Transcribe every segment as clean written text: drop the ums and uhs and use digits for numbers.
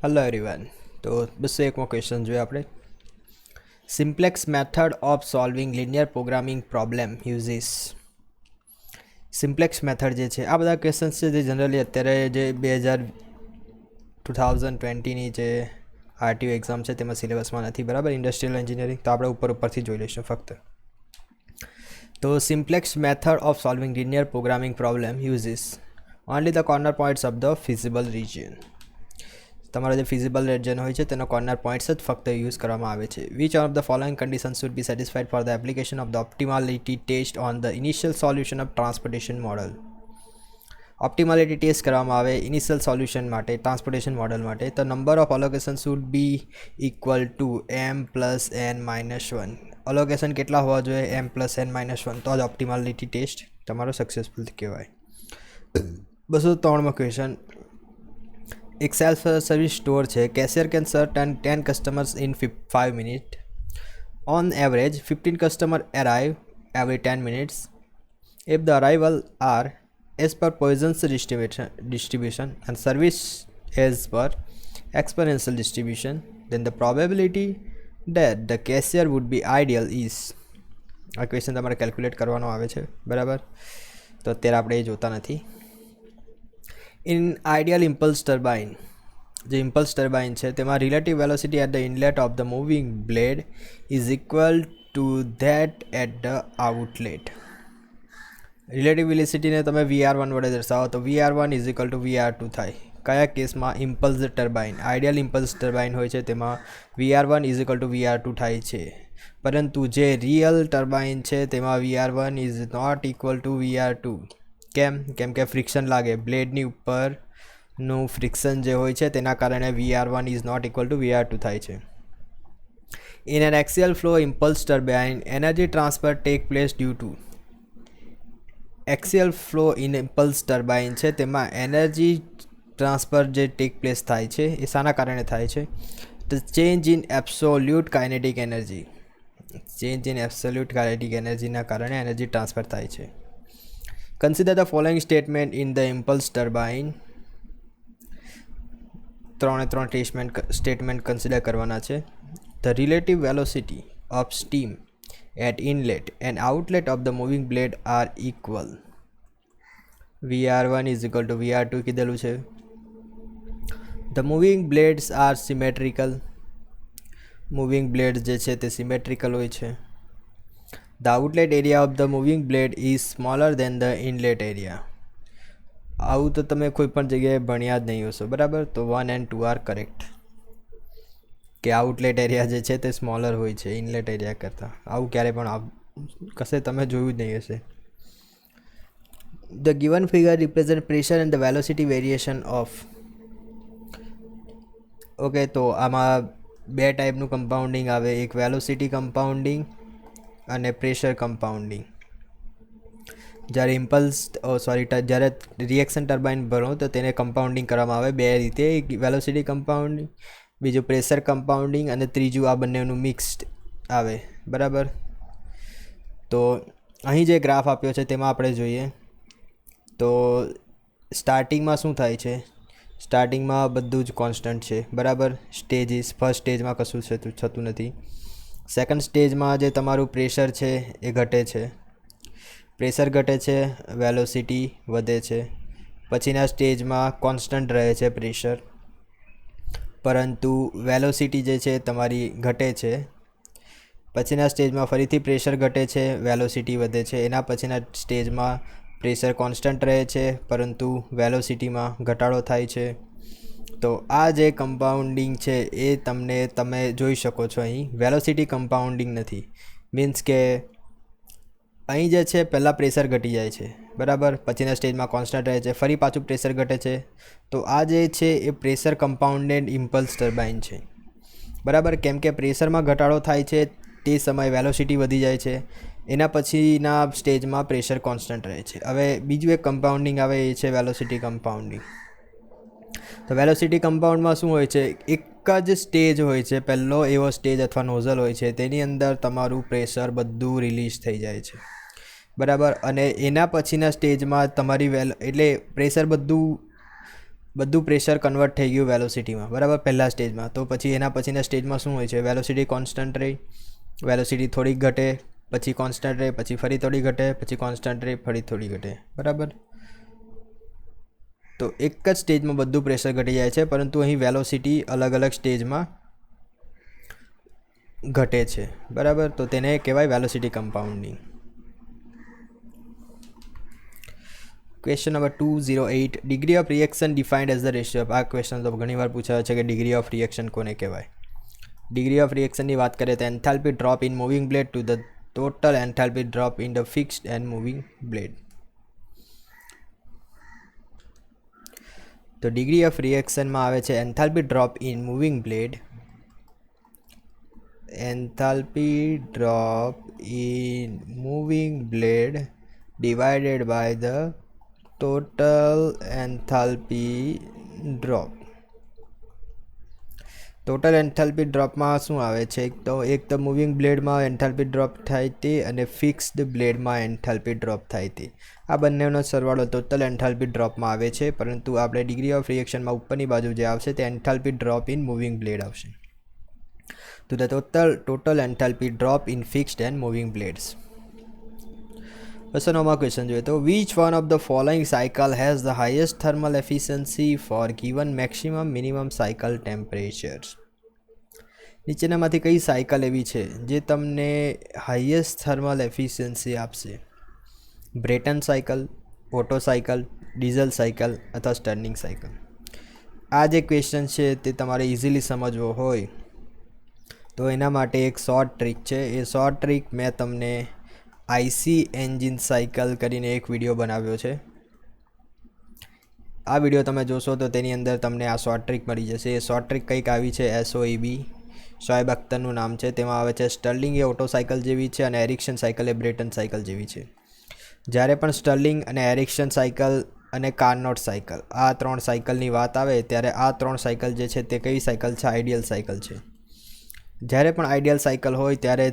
Hello everyone. તો 201મો question જોઈએ આપણે. Simplex method of solving linear programming problem uses. Simplex method જે છે આ બધા ક્વેશ્ચન્સ છે જે જનરલી અત્યારે જે 2020ની જે આરટીઓ એક્ઝામ છે તેમાં સિલેબસમાં નથી, બરાબર, ઇન્ડસ્ટ્રીયલ એન્જિનિયરિંગ. તો આપણે ઉપરથી જોઈ લઈશું ફક્ત. તો simplex method of solving linear programming problem uses only the corner points of the feasible region. તમારો જે ફિઝિબલ રિજન હોય છે તેનો કોર્નર પોઇન્ટ્સ જ ફક્ત યુઝ કરવામાં આવે છે. Which of the following conditions should be satisfied for the application of the optimality test on the initial solution of transportation model. Optimality test કરવામાં આવે ઇનિશિયલ સોલ્યુશન માટે, ટ્રાન્સપોર્ટેશન મોડલ માટે. તો number of allocation should be equal to m+n-1. Allocation કેટલા હોવા જોઈએ? m+n-1. તો જ ઓપ્ટિમાલિટી ટેસ્ટ તમારો સક્સેસફુલ કહેવાય. 203મો ક્વેશ્ચન. એક સેલ્ફ સર્વિસ સ્ટોર છે. કેશિયર કેન સર્વ 10 customers in 5 minute. On average 15 customer arrive every 10 minutes. If the arrival are as per Poisson's distribution and service as per exponential distribution, then the probability that the cashier would be ideal is. આ question તમારે calculate કરવાનો આવે છે, બરાબર. તો અત્યારે આપણે એ જોતા નથી. ઇન આઈડિયલ ઇમ્પલ્સ ટર્બાઇન, જે ઇમ્પલ્સ ટર્બાઇન છે તેમાં relative velocity at the inlet of the moving blade is equal to that at the outlet. Relative વેલોસિટીને તમે VR1 વડે દર્શાવો તો VR1 is equal to VR2 થાય. કયા કેસમાં? Impulse turbine, ideal impulse turbine હોય છે તેમાં VR1 is equal to VR2 થાય છે. પરંતુ જે રિયલ ટર્બાઇન છે તેમાં VR1 is not equal to VR2. કેમ કે ફ્રિક્શન લાગે, બ્લેડની ઉપરનું ફ્રિક્શન જે હોય છે તેના કારણે VR1 is not equal to VR2 થાય છે. In an axial flow impulse turbine energy transfer take place due to. Axial flow in impulse turbine છે તેમાં એનર્જી ટ્રાન્સફર જે ટેક પ્લેસ થાય છે એ શાના કારણે થાય છે? The change in absolute kinetic energy. Change in absolute kinetic એનર્જીના કારણે એનર્જી ટ્રાન્સફર થાય છે. Consider the following statement in the impulse turbine. 3 statement consider કરવાના છે. The relative velocity of steam at inlet and outlet of the moving blade are equal. VR1 is equal to VR2 કીધેલું છે. The moving blades are symmetrical. Moving blade જે છે તે symmetrical હોય છે. The outlet area of the moving blade is smaller than the inlet area. આવું તો તમે કોઈ પણ જગ્યાએ ભણ્યા જ નહીં હશો, બરાબર. તો 1 and 2 આર કરેક્ટ, કે આઉટલેટ એરિયા જે છે તે સ્મોલર હોય છે ઇનલેટ એરિયા કરતાં. આવું ક્યારે પણ કશે તમે જોયું જ નહીં હશે. The given figure represent pressure and the velocity variation of. Okay, તો આમાં 2 ટાઈપનું કમ્પાઉન્ડિંગ આવે, એક વેલોસિટી કમ્પાઉન્ડિંગ અને પ્રેશર કમ્પાઉન્ડિંગ. જ્યારે જ્યારે રિએક્શન ટર્બાઇન ભરો તો તેને કમ્પાઉન્ડિંગ કરવામાં આવે 2 રીતે, એક વેલોસિટી કમ્પાઉન્ડિંગ, બીજું પ્રેશર કમ્પાઉન્ડિંગ, અને ત્રીજું આ બંનેનું મિક્સ્ડ આવે, બરાબર. તો અહીં જે ગ્રાફ આપ્યો છે તેમાં આપણે જોઈએ તો સ્ટાર્ટિંગમાં શું થાય છે? સ્ટાર્ટિંગમાં બધું જ કોન્સ્ટન્ટ છે, બરાબર. ફર્સ્ટ સ્ટેજમાં કશું થતું નથી. સેકન્ડ સ્ટેજમાં જે તમારું પ્રેશર છે એ ઘટે છે, પ્રેશર ઘટે છે, વેલોસિટી વધે છે. પછીના સ્ટેજમાં કોન્સ્ટન્ટ રહે છે પ્રેશર, પરંતુ વેલોસિટી જે છે તમારી ઘટે છે. પછીના સ્ટેજમાં ફરીથી પ્રેશર ઘટે છે, વેલોસિટી વધે છે. એના પછીના સ્ટેજમાં પ્રેશર કોન્સ્ટન્ટ રહે છે પરંતુ વેલોસિટીમાં ઘટાડો થાય છે. તો આ જે કમ્પાઉન્ડિંગ છે એ તમે જોઈ શકો છો. અહીં વેલોસિટી કમ્પાઉન્ડિંગ નથી, મીન્સ કે અહીં જે છે પહેલાં પ્રેશર ઘટી જાય છે, બરાબર. પછીના સ્ટેજમાં કોન્સ્ટન્ટ રહે છે, ફરી પાછું પ્રેશર ઘટે છે. તો આ જે છે એ પ્રેશર કમ્પાઉન્ડેડ ઇમ્પલ્સ ટર્બાઇન છે, બરાબર. કેમ કે પ્રેશરમાં ઘટાડો થાય છે તે સમયે વેલોસિટી વધી જાય છે. એના પછીના સ્ટેજમાં પ્રેશર કોન્સ્ટન્ટ રહે છે. હવે બીજું એક કમ્પાઉન્ડિંગ આવે એ છે વેલોસિટી કમ્પાઉન્ડિંગ. તો વેલોસિટી કમ્પાઉન્ડમાં શું હોય છે? એક જ સ્ટેજ હોય છે, પહેલો એવો સ્ટેજ અથવા નોઝલ હોય છે, તેની અંદર તમારું પ્રેશર બધું રિલીઝ થઈ જાય છે, બરાબર. અને એના પછીના સ્ટેજમાં તમારી એટલે પ્રેશર બધું બધું પ્રેશર કન્વર્ટ થઈ ગયું વેલોસિટીમાં, બરાબર, પહેલા સ્ટેજમાં. તો પછી એના પછીના સ્ટેજમાં શું હોય છે, વેલોસિટી કોન્સ્ટન્ટ રહી, વેલોસિટી થોડીક ઘટે, પછી કોન્સ્ટન્ટ રહે, પછી ફરી થોડી ઘટે, પછી કોન્સ્ટન્ટ રહે, ફરી થોડી ઘટે, બરાબર. તો એક જ સ્ટેજમાં બધું પ્રેશર ઘટી જાય છે, પરંતુ અહીં વેલોસિટી અલગ અલગ સ્ટેજમાં ઘટે છે, બરાબર. તો તેને કહેવાય velocity compounding. Question number 208, degree of reaction defined as the ratio of. આ ક્વેશ્ચન તો ઘણીવાર પૂછાયો છે કે ડિગ્રી ઓફ રિએક્શન કોને કહેવાય. ડિગ્રી ઓફ રિએક્શનની વાત કરીએ તો enthalpy drop in moving blade to the total enthalpy drop in the fixed and moving blade. તો ડિગ્રી ઓફ રિએક્શનમાં આવે છે enthalpy drop in moving blade, enthalpy drop in moving blade divided by the total enthalpy drop. Total enthalpy ડ્રોપમાં શું આવે છે, એક તો મૂવિંગ બ્લેડમાં એન્થાલ્પી ડ્રોપ થાય તે અને ફિક્સ્ડ બ્લેડમાં એન્થાલ્પી ડ્રોપ થાય તે, આ બંનેનો સરવાળો ટોટલ એન્થાલ્પી ડ્રોપમાં આવે છે. પરંતુ આપણે ડિગ્રી ઓફ રિએક્શનમાં ઉપરની બાજુ જે આવશે તે enthalpy drop in moving blade આવશે. તો the total enthalpy drop in fixed and moving blades. ક્વેશ્ચનોમાં ક્વેશ્ચન જોઈએ તો which one of the following cycle has the highest thermal efficiency for given maximum minimum cycle temperatures. નીચેનામાંથી કઈ cycle એવી છે જે તમને હાઈએસ્ટ થર્મલ એફિશિયન્સી આપશે? Brayton cycle, Otto cycle, diesel cycle અથવા સ્ટર્લિંગ સાયકલ. આ જે ક્વેશ્ચન છે તે તમારે ઇઝીલી સમજવો હોય તો એના માટે એક શોર્ટ ટ્રીક છે. એ શોર્ટ ટ્રીક મેં તમને આઈસી એન્જિન સાયકલ કરીને એક વિડીયો બનાવ્યો છે. આ વિડીયો તમે જોશો તો તેની અંદર તમને આ શોર્ટ ટ્રીક મળી જશે. એ શોર્ટ ટ્રીક કંઈક આવી છે, SOEB, શોએબ અખ્તરનું નામ છે. તેમાં આવે છે સ્ટર્લિંગ એ ઓટો સાયકલ જેવી છે અને એરિક્સન સાયકલ એ બ્રેટન સાયકલ જેવી છે. જ્યારે પણ સ્ટર્લિંગ અને એરિક્સન સાયકલ અને કાર્નોટ સાયકલ આ ત્રણ સાયકલની વાત આવે ત્યારે આ ત્રણ સાયકલ જે છે તે કઈ સાયકલ છે? આઈડિયલ સાયકલ છે. જ્યારે પણ આઈડિયલ સાયકલ હોય ત્યારે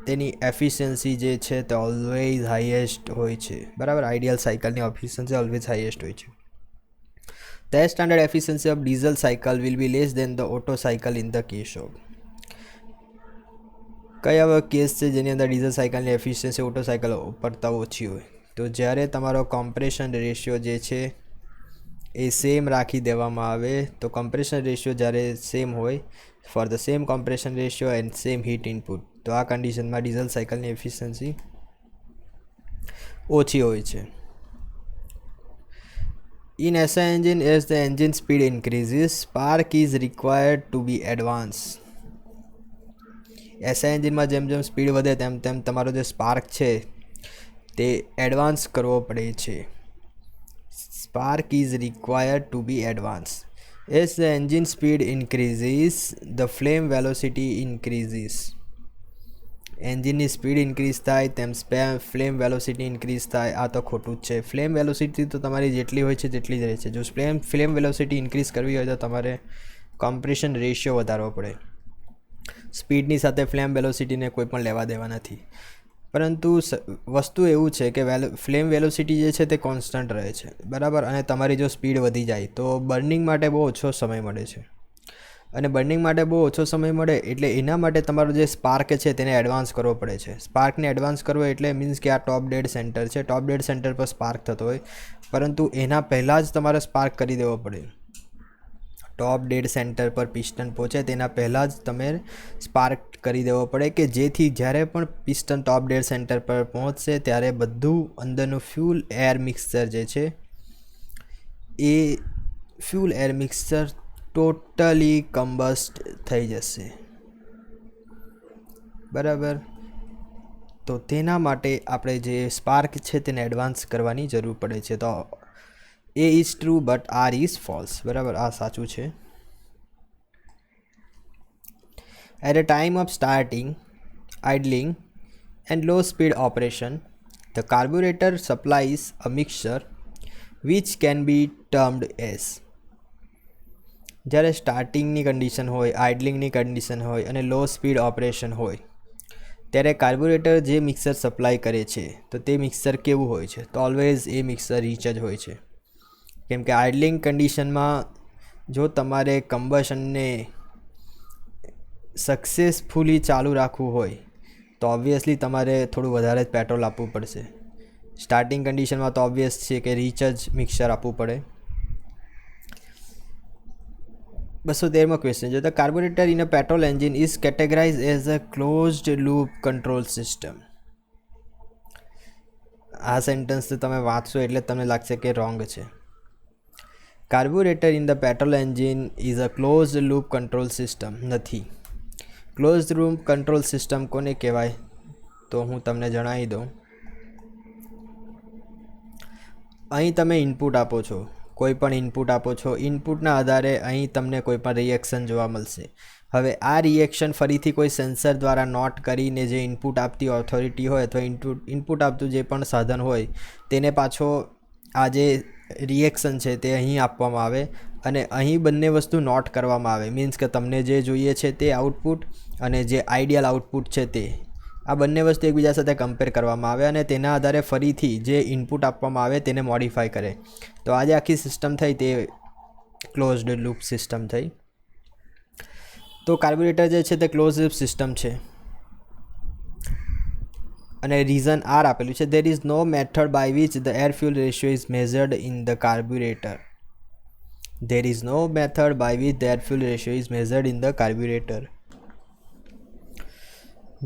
તેની એફિશિયન્સી જે છે તે ઓલવેઝ હાઈએસ્ટ હોય છે, બરાબર. આઈડિયલ સાયકલની એફિશિયન્સી ઓલવેઝ હાઈએસ્ટ હોય છે. The standard efficiency of diesel cycle will be less than the Otto cycle in the case of. કયા એવા કેસ છે જેની અંદર ડીઝલ સાયકલની એફિશિયન્સી ઓટો સાયકલ કરતાં ઓછી હોય? તો જ્યારે તમારો કોમ્પ્રેશન રેશિયો જે છે એ સેમ રાખી દેવામાં આવે, તો કોમ્પ્રેશન રેશિયો જ્યારે સેમ હોય for the same compression ratio and same heat input, તો આ કન્ડિશનમાં ડીઝલ સાયકલની એફિશિયન્સી ઓછી હોય છે. In SI engine as the engine speed increases spark is required to be advance. SI એન્જિનમાં જેમ જેમ સ્પીડ વધે તેમ તેમ તમારો જે સ્પાર્ક છે તે એડવાન્સ કરવો પડે છે. Spark is required to be advance. As the engine speed increases the flame velocity increases. એન્જિનની સ્પીડ ઇન્ક્રીઝ થાય તેમ ફ્લેમ વેલોસિટી ઇન્ક્રીઝ થાય, આ તો ખોટું જ છે. ફ્લેમ વેલોસિટી તો તમારી જેટલી હોય છે તેટલી જ રહે છે. જો ફ્લેમ વેલોસિટી ઇન્ક્રીઝ કરવી હોય તો તમારે કોમ્પ્રેશન રેશિયો વધારવો પડે. સ્પીડની સાથે ફ્લેમ વેલોસિટીને કોઈ પણ લેવા દેવા નથી. પરંતુ વસ્તુ એવું છે કે ફ્લેમ વેલોસિટી જે છે તે કોન્સ્ટન્ટ રહે છે, બરાબર. અને તમારી જો સ્પીડ વધી જાય તો બર્નિંગ માટે બહુ ઓછો સમય મળે છે. અને બર્નિંગ માટે બહુ ઓછો સમય મળે એટલે એના માટે તમારો જે સ્પાર્ક છે તેને એડવાન્સ કરવો પડે છે. સ્પાર્કને એડવાન્સ કરવો એટલે મીન્સ કે આ ટોપ ડેડ સેન્ટર છે, ટોપ ડેડ સેન્ટર પર સ્પાર્ક થતો હોય, પરંતુ એના પહેલાં જ તમારે સ્પાર્ક કરી દેવો પડે. ટોપ ડેડ સેન્ટર પર પિસ્ટન પહોંચે તેના પહેલાં જ તમે સ્પાર્ક કરી દેવો પડે કે જેથી જ્યારે પણ પિસ્ટન ટોપ ડેડ સેન્ટર પર પહોંચશે ત્યારે બધું અંદરનું ફ્યુલ એર મિક્સચર જે છે એ ફ્યુલ એર મિક્સચર ટોટલી કમ્બસ્ટ થઈ જશે, બરાબર. તો તેના માટે આપણે જે સ્પાર્ક છે તેને એડવાન્સ કરવાની જરૂર પડે છે. તો A is true but R is false, બરાબર. આ સાચું છે. At a time of starting, idling and low speed operation, the carburetor supplies a mixture which can be termed as. જ્યારે સ્ટાર્ટિંગની કન્ડિશન હોય, આઇડલિંગની કન્ડિશન હોય અને લો સ્પીડ ઓપરેશન હોય ત્યારે કાર્બોરેટર જે મિક્સર સપ્લાય કરે છે તો તે મિક્સર કેવું હોય છે? તો ઓલવેઝ એ મિક્સર રીચ જ હોય છે. કેમ કે આઇડલિંગ કન્ડિશનમાં જો તમારે કમ્બશનને સક્સેસફુલી ચાલુ રાખવું હોય તો ઓબ્વિયસલી તમારે થોડું વધારે જ પેટ્રોલ આપવું પડશે. સ્ટાર્ટિંગ કન્ડિશનમાં તો ઓબ્વિયસ છે કે રીચ જ મિક્સચર આપવું પડે. 213મો ક્વેશ્ચન છે, the carburettor in a petrol engine is categorize as a closed loop control system. આ સેન્ટન્સ તો તમે વાંચશો એટલે તમને લાગશે કે રોંગ છે. Carburettor in the petrol engine is a closed loop control system નથી. ક્લોઝડ લૂપ કંટ્રોલ સિસ્ટમ કોને કહેવાય તો હું તમને જણાવી દઉં. અહીં તમે ઇનપુટ આપો છો, કોઈ પણ ઇનપુટ આપો છો, ઇનપુટના આધારે અહીં તમને કોઈ પણ રિએક્શન જોવા મળશે. હવે આ રિએક્શન ફરીથી કોઈ સેન્સર દ્વારા નોટ કરીને જે ઇનપુટ આપતી ઓથોરિટી હોય અથવા ઇનપુટ આપતું જે પણ સાધન હોય તેને પાછો આ જે રિએક્શન છે તે અહીં આપવામાં આવે અને અહીં બંને વસ્તુ નોટ કરવામાં આવે. મીન્સ કે તમને જે જોઈએ છે તે આઉટપુટ અને જે આઈડિયલ આઉટપુટ છે તે, આ બંને વસ્તુ એકબીજા સાથે કમ્પેર કરવામાં આવે અને તેના આધારે ફરીથી જે ઇનપુટ આપવામાં આવે તેને મોડિફાય કરે. તો આ જે આખી સિસ્ટમ થઈ તે ક્લોઝડ લૂપ સિસ્ટમ થઈ. તો કાર્બોરેટર જે છે તે ક્લોઝ લૂપ સિસ્ટમ છે અને રીઝન આર આપેલું છે, there is no method by which the air fuel ratio is measured in the carburetor. There is no method by which the air fuel ratio is measured in the carburetor.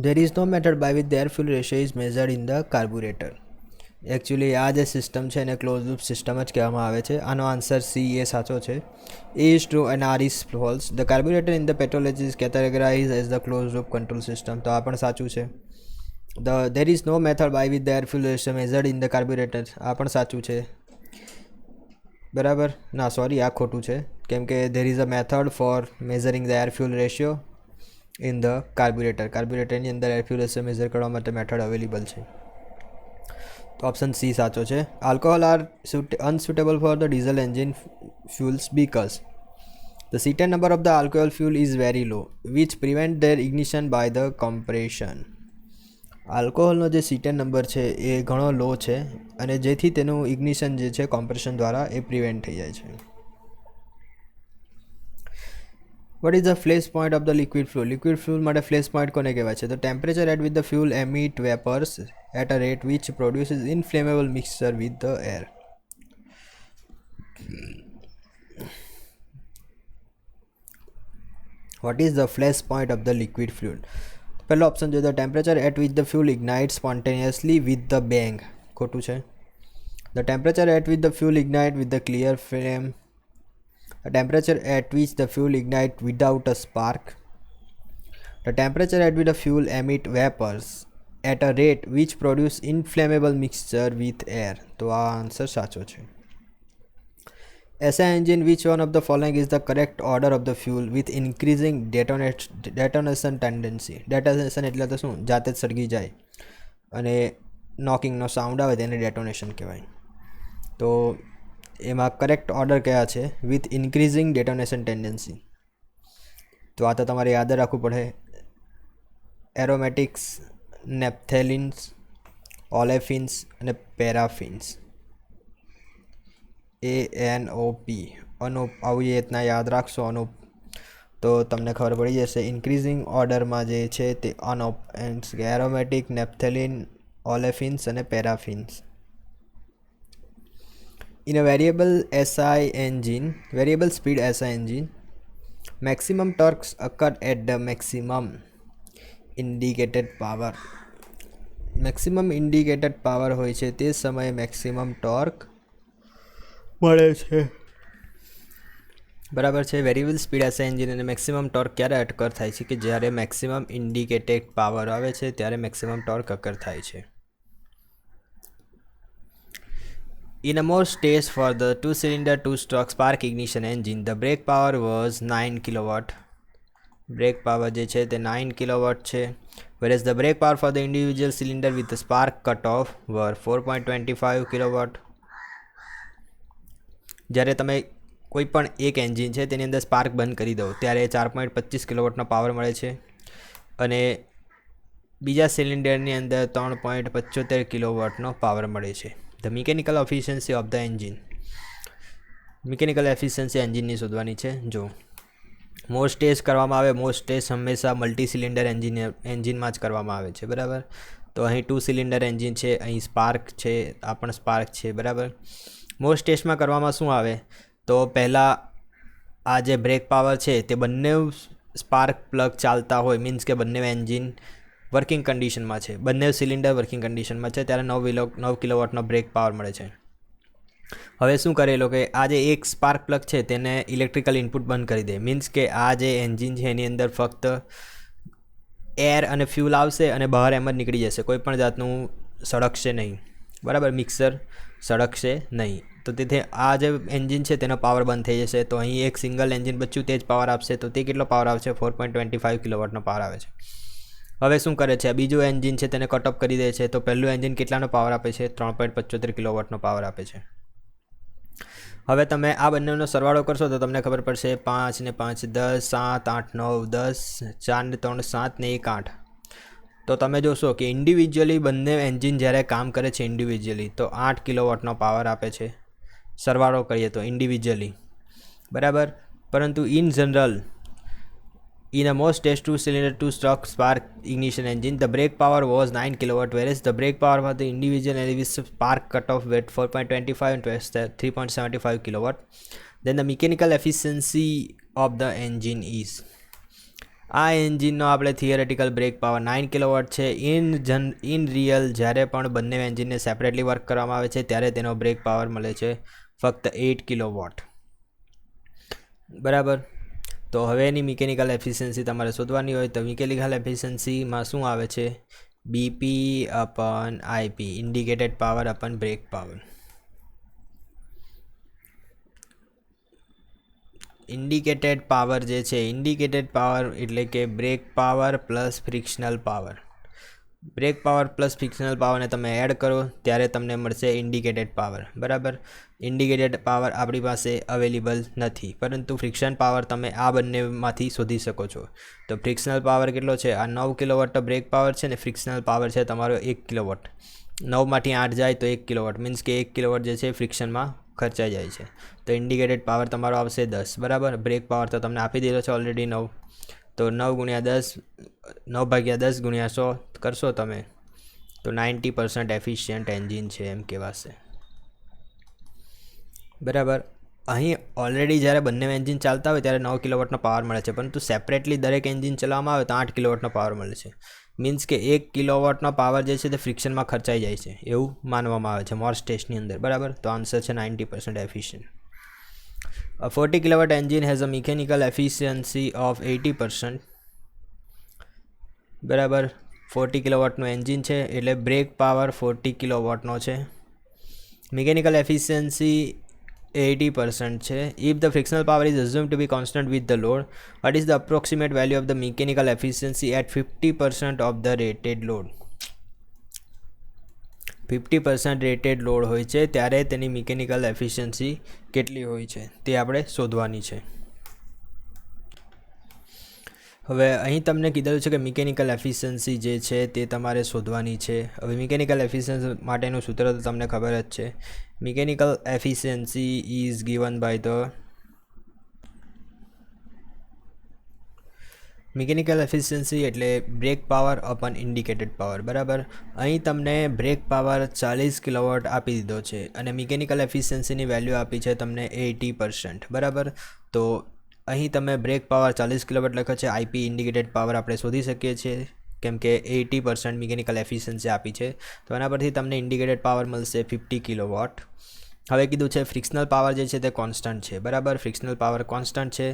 There is no method by which the air fuel ratio is measured in the carburetor. Actually આ જે system છે એને close loop system જ કહેવામાં આવે છે. આનો answer C એ સાચો છે. A is true and R is false. The carburettor in the petrol is categorize as the close loop control system. તો આ પણ સાચું છે. there is no method by which the air fuel ratio measured in the carburetor. આ પણ સાચું છે. બરાબર, ના સોરી આ ખોટું છે, કેમ કે there is a method for measuring the air fuel ratio in the carburetor. કાર્બ્યુરેટરની અંદર એર ફ્યુલ રેશિયો મેઝર કરવા માટે મેથડ અવેલેબલ છે. તો ઓપ્શન સી સાચો છે. Alcohol are unsuitable for the diesel engine fuels because the Cetan number of the alcohol fuel is very low which prevent their ignition by the compression. આલ્કોહોલનો જે સીટેન number છે એ ઘણો લો છે અને જેથી તેનું ઇગ્નિશન જે છે કોમ્પ્રેશન દ્વારા એ પ્રિવેન્ટ થઈ જાય છે. What is the flash point of the liquid fuel? Liquid fuel માટે flash point કોને કહેવાય છે? The temperature at which the fuel emit vapors at a rate which produces inflammable mixture with the air. What is the flash point of the liquid fuel? પહેલો option જોઈએ, the temperature at which the fuel ignites spontaneously with the bang. ખોટું છે. The temperature at which the fuel ignites with the clear flame. The temperature at which the fuel ignites without a spark. The temperature at which the fuel emit vapors at a rate which produce inflammable mixture with air. તો આ answer સાચો છે. SI engine, which one of the following is the correct order of the fuel with increasing detonation tendency? Detonation એટલે તો શું, જાતે જ સળગી જાય અને નોકિંગનો સાઉન્ડ આવે તેને ડેટોનેશન કહેવાય. તો એમાં કરેક્ટ ઓર્ડર કયા છે? With increasing detonation tendency. તો આ તો તમારે યાદ રાખવું પડે. એરોમેટિક્સ, નેપ્થેલિન્સ, ઓલેફિન્સ અને પેરાફિન્સ. ANOP અનુપ, આવી રીતના યાદ રાખશો અનુપ તો તમને ખબર પડી જશે. ઇન્ક્રીઝિંગ ઓર્ડરમાં જે છે તે અનોપ, એરોમેટિક, નેપ્થેલિન, ઓલેફિન્સ અને પેરાફિન્સ. In a variable speed SI engine, maximum torques occur at the maximum indicated power. Maximum indicated power હોય છે તે સમયે maximum torque મળે છે. બરાબર છે. વેરિયેબલ સ્પીડ SI એન્જિન અને મેક્સિમમ ટોર્ક ક્યારે અકર થાય છે? કે જ્યારે મેક્સિમમ ઇન્ડિકેટેડ પાવર આવે છે ત્યારે મેક્સિમમ ટોર્ક અકર થાય છે. In a more stage for the 2-cylinder 2-stroke spark ignition engine, the brake power was 9 kW. Brake power જે છે તે 9 kW છે. Whereas the brake power for the individual cylinder with the spark cutoff were 4.25 kW. જ્યારે તમે કોઈ પણ એક engine છે તેની અંદર સ્પાર્ક બંધ કરી દો ત્યારે 4.25 કિલોવોટનો પાવર મળે છે અને બીજા સિલિન્ડરની અંદર 3.75 કિલોવોટનો પાવર મળે છે. The mechanical efficiency of the engine. Mechanical efficiency એન્જિનની શોધવાની છે. જો મોસ્ટ ટેસ્ટ કરવામાં આવે, મોસ્ટ ટેસ્ટ હંમેશા મલ્ટી સિલિન્ડર એન્જિનમાં જ કરવામાં આવે છે, બરાબર. તો અહીં 2 સિલિન્ડર એન્જિન છે, અહીં સ્પાર્ક છે, આ પણ સ્પાર્ક છે, બરાબર. મોસ્ટ ટેસ્ટમાં કરવામાં શું આવે તો પહેલાં આ જે બ્રેક પાવર છે તે બંને સ્પાર્ક પ્લગ ચાલતા હોય, મીન્સ કે બંને એન્જિન વર્કિંગ કન્ડિશનમાં છે, બંને સિલિન્ડર વર્કિંગ કન્ડિશનમાં છે, ત્યારે 9 કિલોવોટનો બ્રેક પાવર મળે છે. હવે શું કરેલો કે આ જે એક સ્પાર્ક પ્લગ છે તેને ઇલેક્ટ્રિકલ ઇનપુટ બંધ કરી દે, મીન્સ કે આ જે એન્જિન છે એની અંદર ફક્ત એર અને ફ્યુલ આવશે અને બહાર એમ જ નીકળી જશે, કોઈ પણ જાતનું સળગશે નહીં, બરાબર. મિક્સર સળગશે નહીં. તો તેથી આ જે એન્જિન છે તેનો પાવર બંધ થઈ જશે. તો અહીં એક સિંગલ એન્જિન બચ્યું, તે જ પાવર આપશે. તો તે કેટલો પાવર આવશે? 4.25 કિલોવોટનો પાવર આવે છે. હવે શું કરે છે, બીજું એન્જિન છે તેને કટ ઓફ કરી દે છે. તો પહેલું એન્જિન કેટલાનો પાવર આપે છે? 3.75 કિલોવોટનો પાવર આપે છે. હવે તમે આ બંનેનો સરવાળો કરશો તો તમને ખબર પડશે 5 ને 5 10, 7 8 9 10, 4 ને 3 7 ને 1 8. તો તમે જોશો કે ઇન્ડિવિજ્યુઅલી બંને એન્જિન જ્યારે કામ કરે છે ઇન્ડિવિજ્યુઅલી તો 8 કિલોવોટનો પાવર આપે છે, સરવાળો કરીએ તો ઇન્ડિવિજ્યુઅલી, બરાબર. પરંતુ in general in a most test 2-cylinder 2-stroke spark ignition engine, the brake power was 9 kilowatt, whereas the brake power for the individual LV spark cutoff with 4.25 and 3.75 kilowatt. Then the mechanical efficiency of the engine is. આ એન્જિનનો આપણે theoretical break power 9 kilowatt છે. In real જ્યારે પણ બંને એન્જિનને separately work કરવામાં આવે છે ત્યારે તેનો બ્રેક પાવર મળે છે ફક્ત 8 કિલોવોટ, બરાબર. તો હવે એની મિકેનિકલ એફિશિયન્સી તમારે શોધવાની હોય તો મિકેનિકલ એફિશિયન્સીમાં શું આવે છે? BP upon IP, indicated power upon brake power. Indicated power જે છે, ઇન્ડિકેટેડ પાવર એટલે કે brake power plus frictional power. Brake power plus frictional પાવરને તમે એડ કરો ત્યારે તમને મળશે ઇન્ડિકેટેડ પાવર, બરાબર. ઇન્ડિકેટેડ પાવર આપણી પાસે અવેલેબલ નથી, પરંતુ ફ્રિક્શન પાવર તમે આ બંનેમાંથી શોધી શકો છો. તો ફ્રિક્શનલ પાવર કેટલો છે? આ 9 કિલોવોટ બ્રેક પાવર છે ને ફ્રિક્શનલ પાવર છે તમારો 1 કિલોવોટ. 9માંથી 8 જાય તો 1 કિલોવોટ, મીન્સ કે 1 કિલોવોટ જે છે ફ્રિક્શનમાં ખર્ચાઈ જાય છે. તો ઇન્ડિકેટેડ પાવર તમારો આવશે 10, બરાબર. બ્રેક પાવર તો તમને આપી દીધો છે ઓલરેડી 9. તો 9 × 10, 9 ભાગ્યા 10 × 100 કરશો તમે તો 90% એફિશિયન્ટ એન્જિન છે એમ કહેવાશે, બરાબર. અહીં ઓલરેડી જ્યારે બંને એન્જિન ચાલતા હોય ત્યારે 9 કિલોવોટનો પાવર મળે છે, પરંતુ સેપરેટલી દરેક એન્જિન ચલાવવામાં આવે તો 8 કિલોવોટનો પાવર મળે છે. મીન્સ કે 1 કિલોવોટનો પાવર જે છે તે ફ્રિક્શનમાં ખર્ચાઈ જાય છે એવું માનવામાં આવે છે મોર્સ ટેસ્ટની અંદર, બરાબર. તો આન્સર છે 90% efficient. A 40 kilowatt engine has a mechanical efficiency of 80%, બરાબર. 40 કિલોવોટનું એન્જિન છે એટલે બ્રેક પાવર 40 કિલોવોટનો છે. મિકેનિકલ એફિશિયન્સી 80% છે. If the frictional power is assumed to be constant with the load, what is the approximate value of the mechanical efficiency at 50% of the rated load? 50% rated load હોય છે ત્યારે તેની mechanical efficiency કેટલી હોય છે તે આપણે શોધવાની છે. હવે અહીં તમને કીધેલું છે કે મિકેનિકલ એફિશિયન્સી જે છે તે તમારે શોધવાની છે. હવે મિકેનિકલ એફિશિયન્સી માટેનું સૂત્ર તો તમને ખબર જ છે. Mechanical efficiency is given by the mechanical efficiency એટલે brake power upon indicated power, બરાબર. અહીં તમને બ્રેક પાવર 40 કિલોવોટ આપી દીધો છે અને મિકેનિકલ એફિશિયન્સીની વેલ્યુ આપી છે તમને 80%, બરાબર. તો અહીં તમે બ્રેક પાવર 40 કિલોવોટ લખો છે, આઈપી ઇન્ડિકેટેડ પાવર આપણે શોધી શકીએ છીએ કેમ કે 80% મિકેનિકલ એફિશિયન્સી આપી છે. તો એના પરથી તમને ઇન્ડિકેટેડ પાવર મળશે 50 કિલોવોટ. હવે કીધું છે ફ્રિક્શનલ પાવર જે છે તે કોન્સ્ટન્ટ છે, બરાબર. ફ્રિક્શનલ પાવર કોન્સ્ટન્ટ છે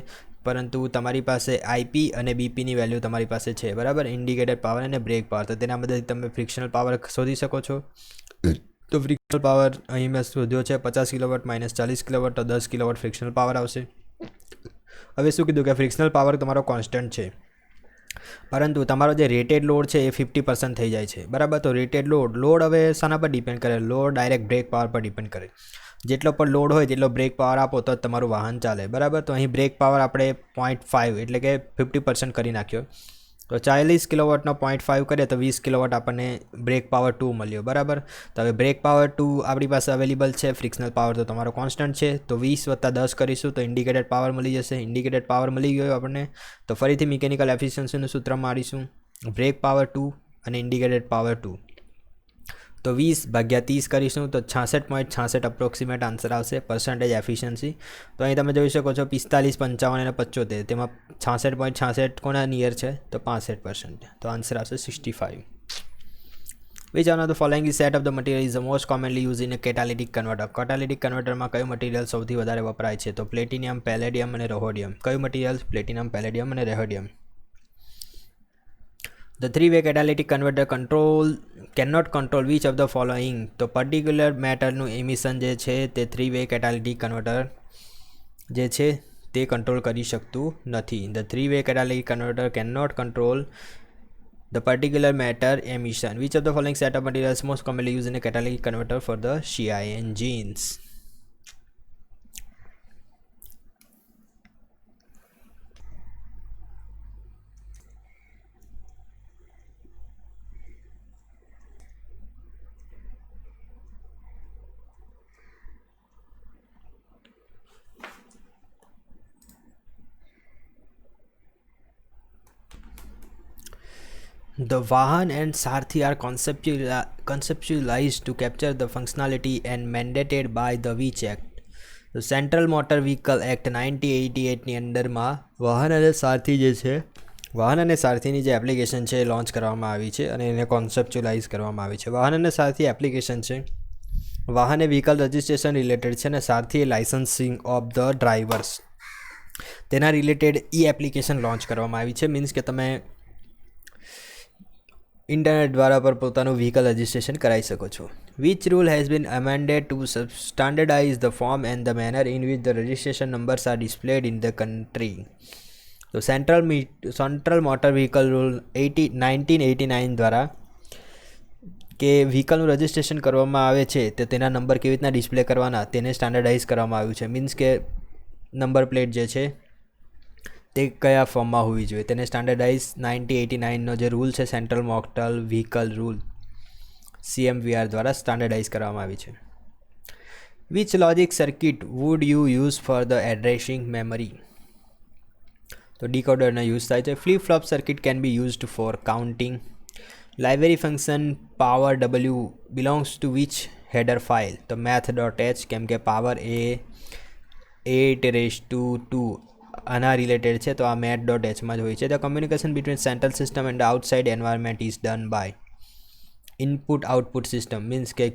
પરંતુ તમારી પાસે આઈપી અને બીપીની વેલ્યુ તમારી પાસે છે, બરાબર. ઇન્ડિકેટેડ પાવર અને બ્રેક પાવર, તો તેના મદદથી તમે ફ્રિક્શનલ પાવર શોધી શકો છો. તો ફ્રિક્શનલ પાવર અહીં મેં શોધ્યો છે 50 કિલોવોટ માઇનસ 40 કિલોવોટ, તો 10 કિલોવોટ ફ્રિક્શનલ પાવર આવશે. હવે શું કીધું કે ફ્રિક્શનલ પાવર તમારો કોન્સ્ટન્ટ છે પરંતુ તમારો જે રેટેડ લોડ છે એ 50% થઈ જાય છે, બરાબર. તો રેટેડ લોડ હવે શાના પર ડિપેન્ડ કરે? લોડ ડાયરેક્ટ બ્રેક પાવર પર ડિપેન્ડ કરે. જેટલો પણ લોડ હોય તેટલો બ્રેક પાવર આપો તો જ તમારું વાહન ચાલે, બરાબર. તો અહીં બ્રેક પાવર આપણે 0.5 એટલે કે 50% કરી નાખ્યો. તો 40 કિલોવોટનો 0.5 કરીએ તો 20 કિલોવોટ આપણને બ્રેક પાવર 2 મળ્યો, બરાબર. તો હવે બ્રેક પાવર 2 આપણી પાસે અવેલેબલ છે, ફ્રિક્શનલ પાવર તો તમારો કોન્સ્ટન્ટ છે, તો 20 + 10 કરીશું તો ઇન્ડિકેટેડ પાવર મળી જશે. ઇન્ડિકેટેડ પાવર મળી ગયો આપણને, તો ફરીથી મિકેનિકલ એફિશિયન્સીનું સૂત્ર મારીશું, બ્રેક પાવર 2 અને ઇન્ડિકેટેડ પાવર 2, તો 20/30 કરીશું તો 66.66 અપ્રોક્સિમેટ આન્સર આવશે પર્સન્ટેજ એફિશિયન્સી. તો અહીં તમે જોઈ શકો છો 45, 55 અને 75, તેમાં 66.66 કોના નિયર છે તો 65%, તો આન્સર આવશે 65. Which one of the following is set of the material is the most commonly used in a catalytic converter? Catalytic કન્વર્ટરમાં કયું મટીરિયલ સૌથી વધારે વપરાય છે? તો પ્લેટિનિયમ, પેલેડિયમ અને રોહોડિયમ. કયું મટીરિયલ? પ્લેટિનિયમ, પેલેડિયમ અને રોહોડિયમ. The three-way catalytic converter cannot control which of the following? તો પર્ટિક્યુલર મેટરનું એમિશન જે છે તે થ્રી-વે કેટાલિટિક કન્વર્ટર જે છે તે કંટ્રોલ કરી શકતું નથી. The three-way catalytic converter cannot control the particular matter emission. Which of the following set of materials most commonly used in a catalytic converter for the CI engines? The Vahan and Sarthi are conceptualized to capture the functionality and mandated by the which Act? The Central Motor Vehicle Act 1988 ની અંદરમાં વાહન અને સારથી જે છે, વાહન અને સારથીની જે application છે એ લોન્ચ કરવામાં આવી છે અને એને કોન્સેપ્ચ્યુલાઇઝ કરવામાં આવી છે. વાહન અને સારથી એપ્લિકેશન છે, વાહન એ વ્હીકલ રજિસ્ટ્રેશન રિલેટેડ છે અને સારથી એ લાઇસન્સિંગ ઓફ ધ ડ્રાઈવર્સ તેના રિલેટેડ એપ્લિકેશન લોન્ચ કરવામાં આવી છે. મીન્સ કે તમે ઇન્ટરનેટ દ્વારા પર પોતાનું વ્હીકલ રજિસ્ટ્રેશન કરાવી શકો છો. Which rule has been amended to standardize the form and the manner in which the registration numbers are displayed in the country? તો સેન્ટ્રલ મોટર વ્હીકલ રૂલ 1989 દ્વારા કે વ્હીકલનું રજિસ્ટ્રેશન કરવામાં આવે છે તો તેના નંબર કેવી રીતના ડિસ્પ્લે કરવાના તેને સ્ટાન્ડર્ડાઇઝ કરવામાં આવ્યું છે. મીન્સ કે નંબર પ્લેટ જે છે તે કયા ફોર્મમાં હોવી જોઈએ તેને સ્ટાન્ડર્ડાઇઝ 1989નો જે રૂલ છે central motor vehicle rule CMVR દ્વારા સ્ટાન્ડર્ડાઇઝ કરવામાં આવી છે. Which logic circuit would you use for the addressing memory? તો ડીકોડરનો યુઝ થાય છે. Flip flop circuit can be used four counting. Library function power W belongs to which header file? તો math.h, કેમ કે પાવર એ 8⁻² આના રિલેટેડ છે તો આ math.h માં જ હોય છે. The communication between central system and outside environment is done by input output system. Means કે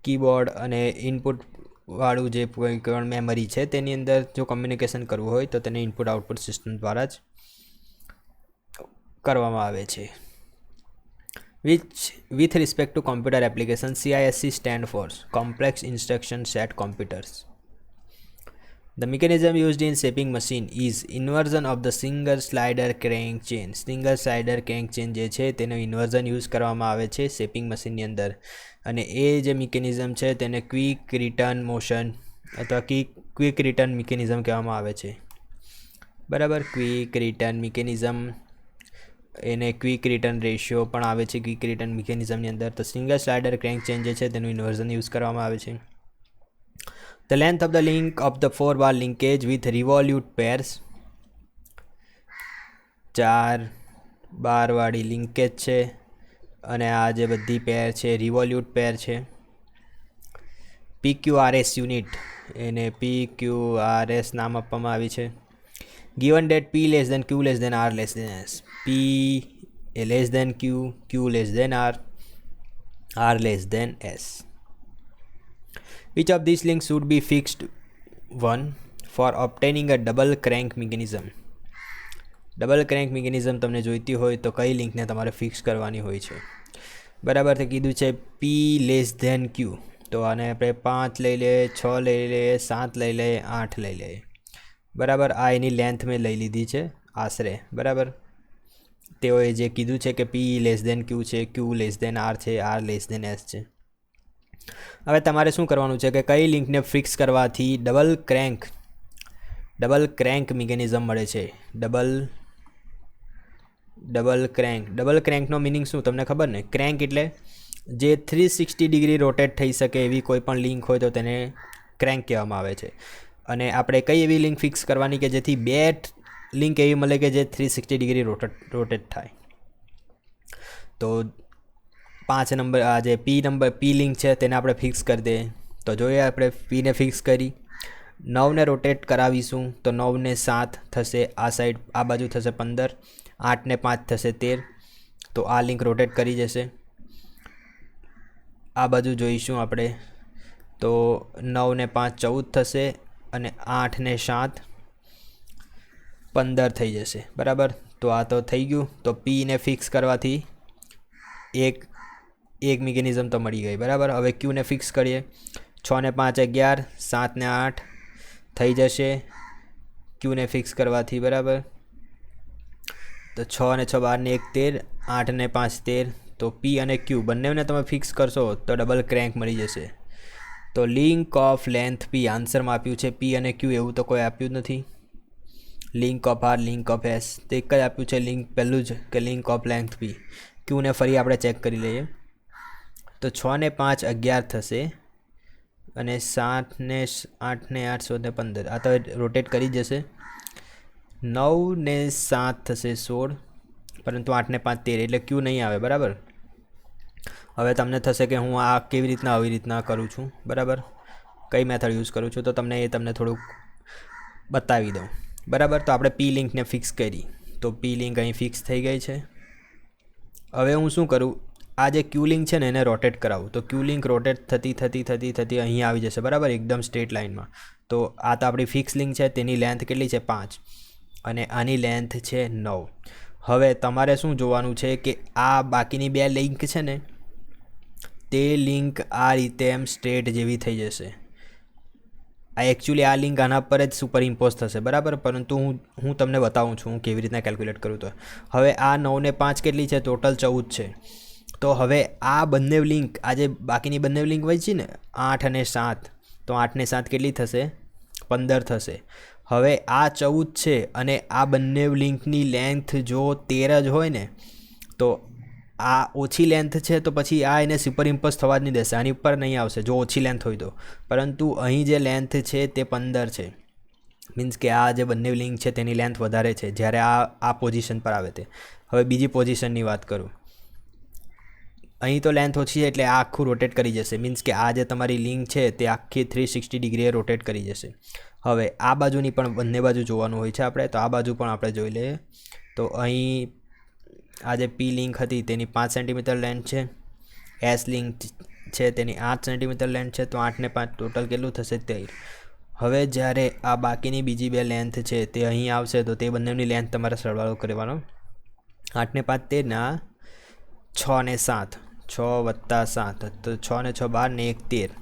કીબોર્ડ અને ઇનપુટવાળું જે પણ મેમરી છે તેની અંદર જો કમ્યુનિકેશન કરવું હોય તો તેને ઇનપુટ આઉટપુટ સિસ્ટમ દ્વારા જ કરવામાં આવે છે. With respect to computer application CISC stand four complex instruction set computers. The mechanism used in shaping machine is inversion of the single slider crank chain. Single slider crank chain જે છે તેનો inversion use કરવામાં આવે છે shaping મશીનની અંદર અને એ જે મિકેનિઝમ છે તેને ક્વિક રિટર્ન મોશન અથવા ક્વિક રિટર્ન મિકેનિઝમ કહેવામાં આવે છે. બરાબર, ક્વિક રિટર્ન મિકેનિઝમ એને ક્વિક રિટર્ન રેશિયો પણ આવે છે ક્વિક રિટર્ન મિકેનિઝમની અંદર. તો સિંગલ સ્લાઇડર ક્રેન્ક ચેન જે છે તેનું ઇન્વર્ઝન યુઝ કરવામાં આવે છે. The length of the link of the 4-bar linkage with revolute pairs. 4 બારવાળી linkage છે અને આ જે બધી પેર છે રિવોલ્યુટ પેર છે. PQRS યુનિટ એને PQRS નામ આપવામાં આવી છે. Given that P less than Q less than R less than S. P less than Q, Q less than R, R less than S. Which of these links should be fixed? 1. For obtaining a double crank mechanism. Double crank mechanism તમને જોઈતી હોય તો કઈ લિંકને તમારે fix કરવાની હોય છે? બરાબર તે કીધું છે P લેસ ધેન Q, તો આને આપણે 5 લઈ લઈએ, 6 લઈ લઈએ, 7 લઈ લઈએ, 8 લઈ લઈએ. બરાબર, આ એની લેન્થ મેં લઈ લીધી છે આશરે. બરાબર, તેઓએ જે કીધું છે કે P લેસ ધેન Q છે, Q લેસ ધેન R છે, R લેસ ધેન S છે. હવે તમારે શું કરવાનું છે કે કઈ લિંકને ફિક્સ કરવાથી ડબલ ક્રેન્ક મિકેનિઝમ મળે છે. ડબલ ડબલ ક્રેન્કનો મિનિંગ શું તમને ખબર ને? ક્રેન્ક એટલે જે 360 ડિગ્રી રોટેટ થઈ શકે એવી કોઈ પણ લિંક હોય તો તેને ક્રેન્ક કહેવામાં આવે છે. અને આપણે કઈ એવી લિંક ફિક્સ કરવાની કે જેથી બે લિંક એવી મળે કે જે 360 ડિગ્રી રોટેટ થાય. તો 5 નંબર આ જે પી લિંક છે તેને આપણે ફિક્સ કરી દઈએ. તો જોઈએ આપણે પીને ફિક્સ કરી 9ને રોટેટ કરાવીશું તો 9 ને 7 થશે, આ સાઈડ આ બાજુ થશે 15, 8 ને 5 થશે 13. તો આ લિંક રોટેટ કરી જશે. આ બાજુ જોઈશું આપણે તો 9 ને 5 14 થશે અને 8 ને 7 15 થઈ જશે, બરાબર. તો આ તો થઈ ગયું. તો પીને ફિક્સ કરવાથી એક મિકેનિઝમ તો મળી ગઈ, બરાબર. હવે ક્યુને ફિક્સ કરીએ. 6 ને 5 11, 7 ને 8 થઈ જશે ક્યુને ફિક્સ કરવાથી, બરાબર. તો 6 ને 6 12 ને 1 13, 8 ને 5 13. તો પી અને ક્યુ બંનેને તમે ફિક્સ કરશો તો ડબલ ક્રેન્ક મળી જશે. તો લિંક ઓફ લેન્થ પી આન્સરમાં આપ્યું છે પી અને ક્યુ, એવું તો કોઈ આપ્યું જ નથી. Link of R, link of S તે એક જ આપ્યું છે લિંક, પહેલું જ કે લિંક ઓફ લેન્થ પી. ક્યુને ફરી આપણે ચેક કરી લઈએ. તો 6 ને 5 11 થશે અને 7 ને 8 ને 8 16 ને 15, આ તો રોટેટ કરી જશે. 9 ને 7 થશે 16, પરંતુ 8 ને 5 13 એટલે ક્યુ નહીં આવે, બરાબર. હવે તમને થશે કે હું આ કેવી રીતના આવી રીતના કરું છું, બરાબર, કઈ મેથડ યુઝ કરું છું, તો તમને થોડુંક બતાવી દઉં, બરાબર. તો આપણે પી લિંકને ફિક્સ કરી, તો પી લિંક અહીં ફિક્સ થઈ ગઈ છે. હવે હું શું કરું, આ જે ક્યુ લિંક છે ને એને રોટેટ કરાવું. તો ક્યુ લિંક રોટેટ થતી અહીં આવી જશે, બરાબર, એકદમ સ્ટ્રેટ લાઇનમાં. તો આ તો આપણી ફિક્સ લિંક છે, તેની લેન્થ કેટલી છે 5 અને આની લેન્થ છે 9. હવે તમારે શું જોવાનું છે કે આ બાકીની બે લિંક છે ને તે લિંક આ રીતે એમ સ્ટ્રેટ જેવી થઈ જશે. આ એકચ્યુઅલી આ લિંક આના પર જ સુપર ઇમ્પોઝ થશે, બરાબર, પરંતુ હું તમને બતાવું છું હું કેવી રીતના કેલ્ક્યુલેટ કરું. તો હવે આ 9 ને 5 કેટલી છે, ટોટલ 14 છે. તો હવે આ બંને લિંક, આ જે બાકીની બંને લિંક હોય છે ને 8 અને 7, તો 8 ને 7 કેટલી થશે, 15 થશે. હવે આ 14 છે અને આ બંને લિંકની લેન્થ જો 13 જ હોય ને તો આ ઓછી લેન્થ છે, તો પછી આ એને સુપર ઇમ્પોઝ થવા જ નહીં દેશે, આની ઉપર નહીં આવશે જો ઓછી લેન્થ હોય તો. પરંતુ અહીં જે લેન્થ છે તે 15 છે, મીન્સ કે આ જે બંને લિંક છે તેની લેન્થ વધારે છે જ્યારે આ પોઝિશન પર આવે તે. હવે બીજી પોઝિશનની વાત કરું, અહીં તો લેન્થ ઓછી છે એટલે આ આખું રોટેટ કરી જશે, મીન્સ કે આ જે તમારી લિંક છે તે આખી 360 ડિગ્રીએ રોટેટ કરી જશે. હવે આ બાજુની પણ બંને બાજુ જોવાનું હોય છે આપણે, તો આ બાજુ પણ આપણે જોઈ લઈએ. તો અહીં આ જે પી લિંક હતી તેની 5 સેન્ટીમીટર લેન્થ છે, એસ લિંક છે તેની 8 સેન્ટીમીટર લેન્થ છે, તો 8 ને 5 ટોટલ કેટલું થશે 13. હવે જ્યારે આ બાકીની બીજી બે લેન્થ છે તે અહીં આવશે તો તે બંનેની લેન્થ તમારે સરવાળો કરવાનો. 8 ને 5 13 ને 6 ને 7, 6 વત્તા 7, તો 6 ને 6 12 ને 1 13.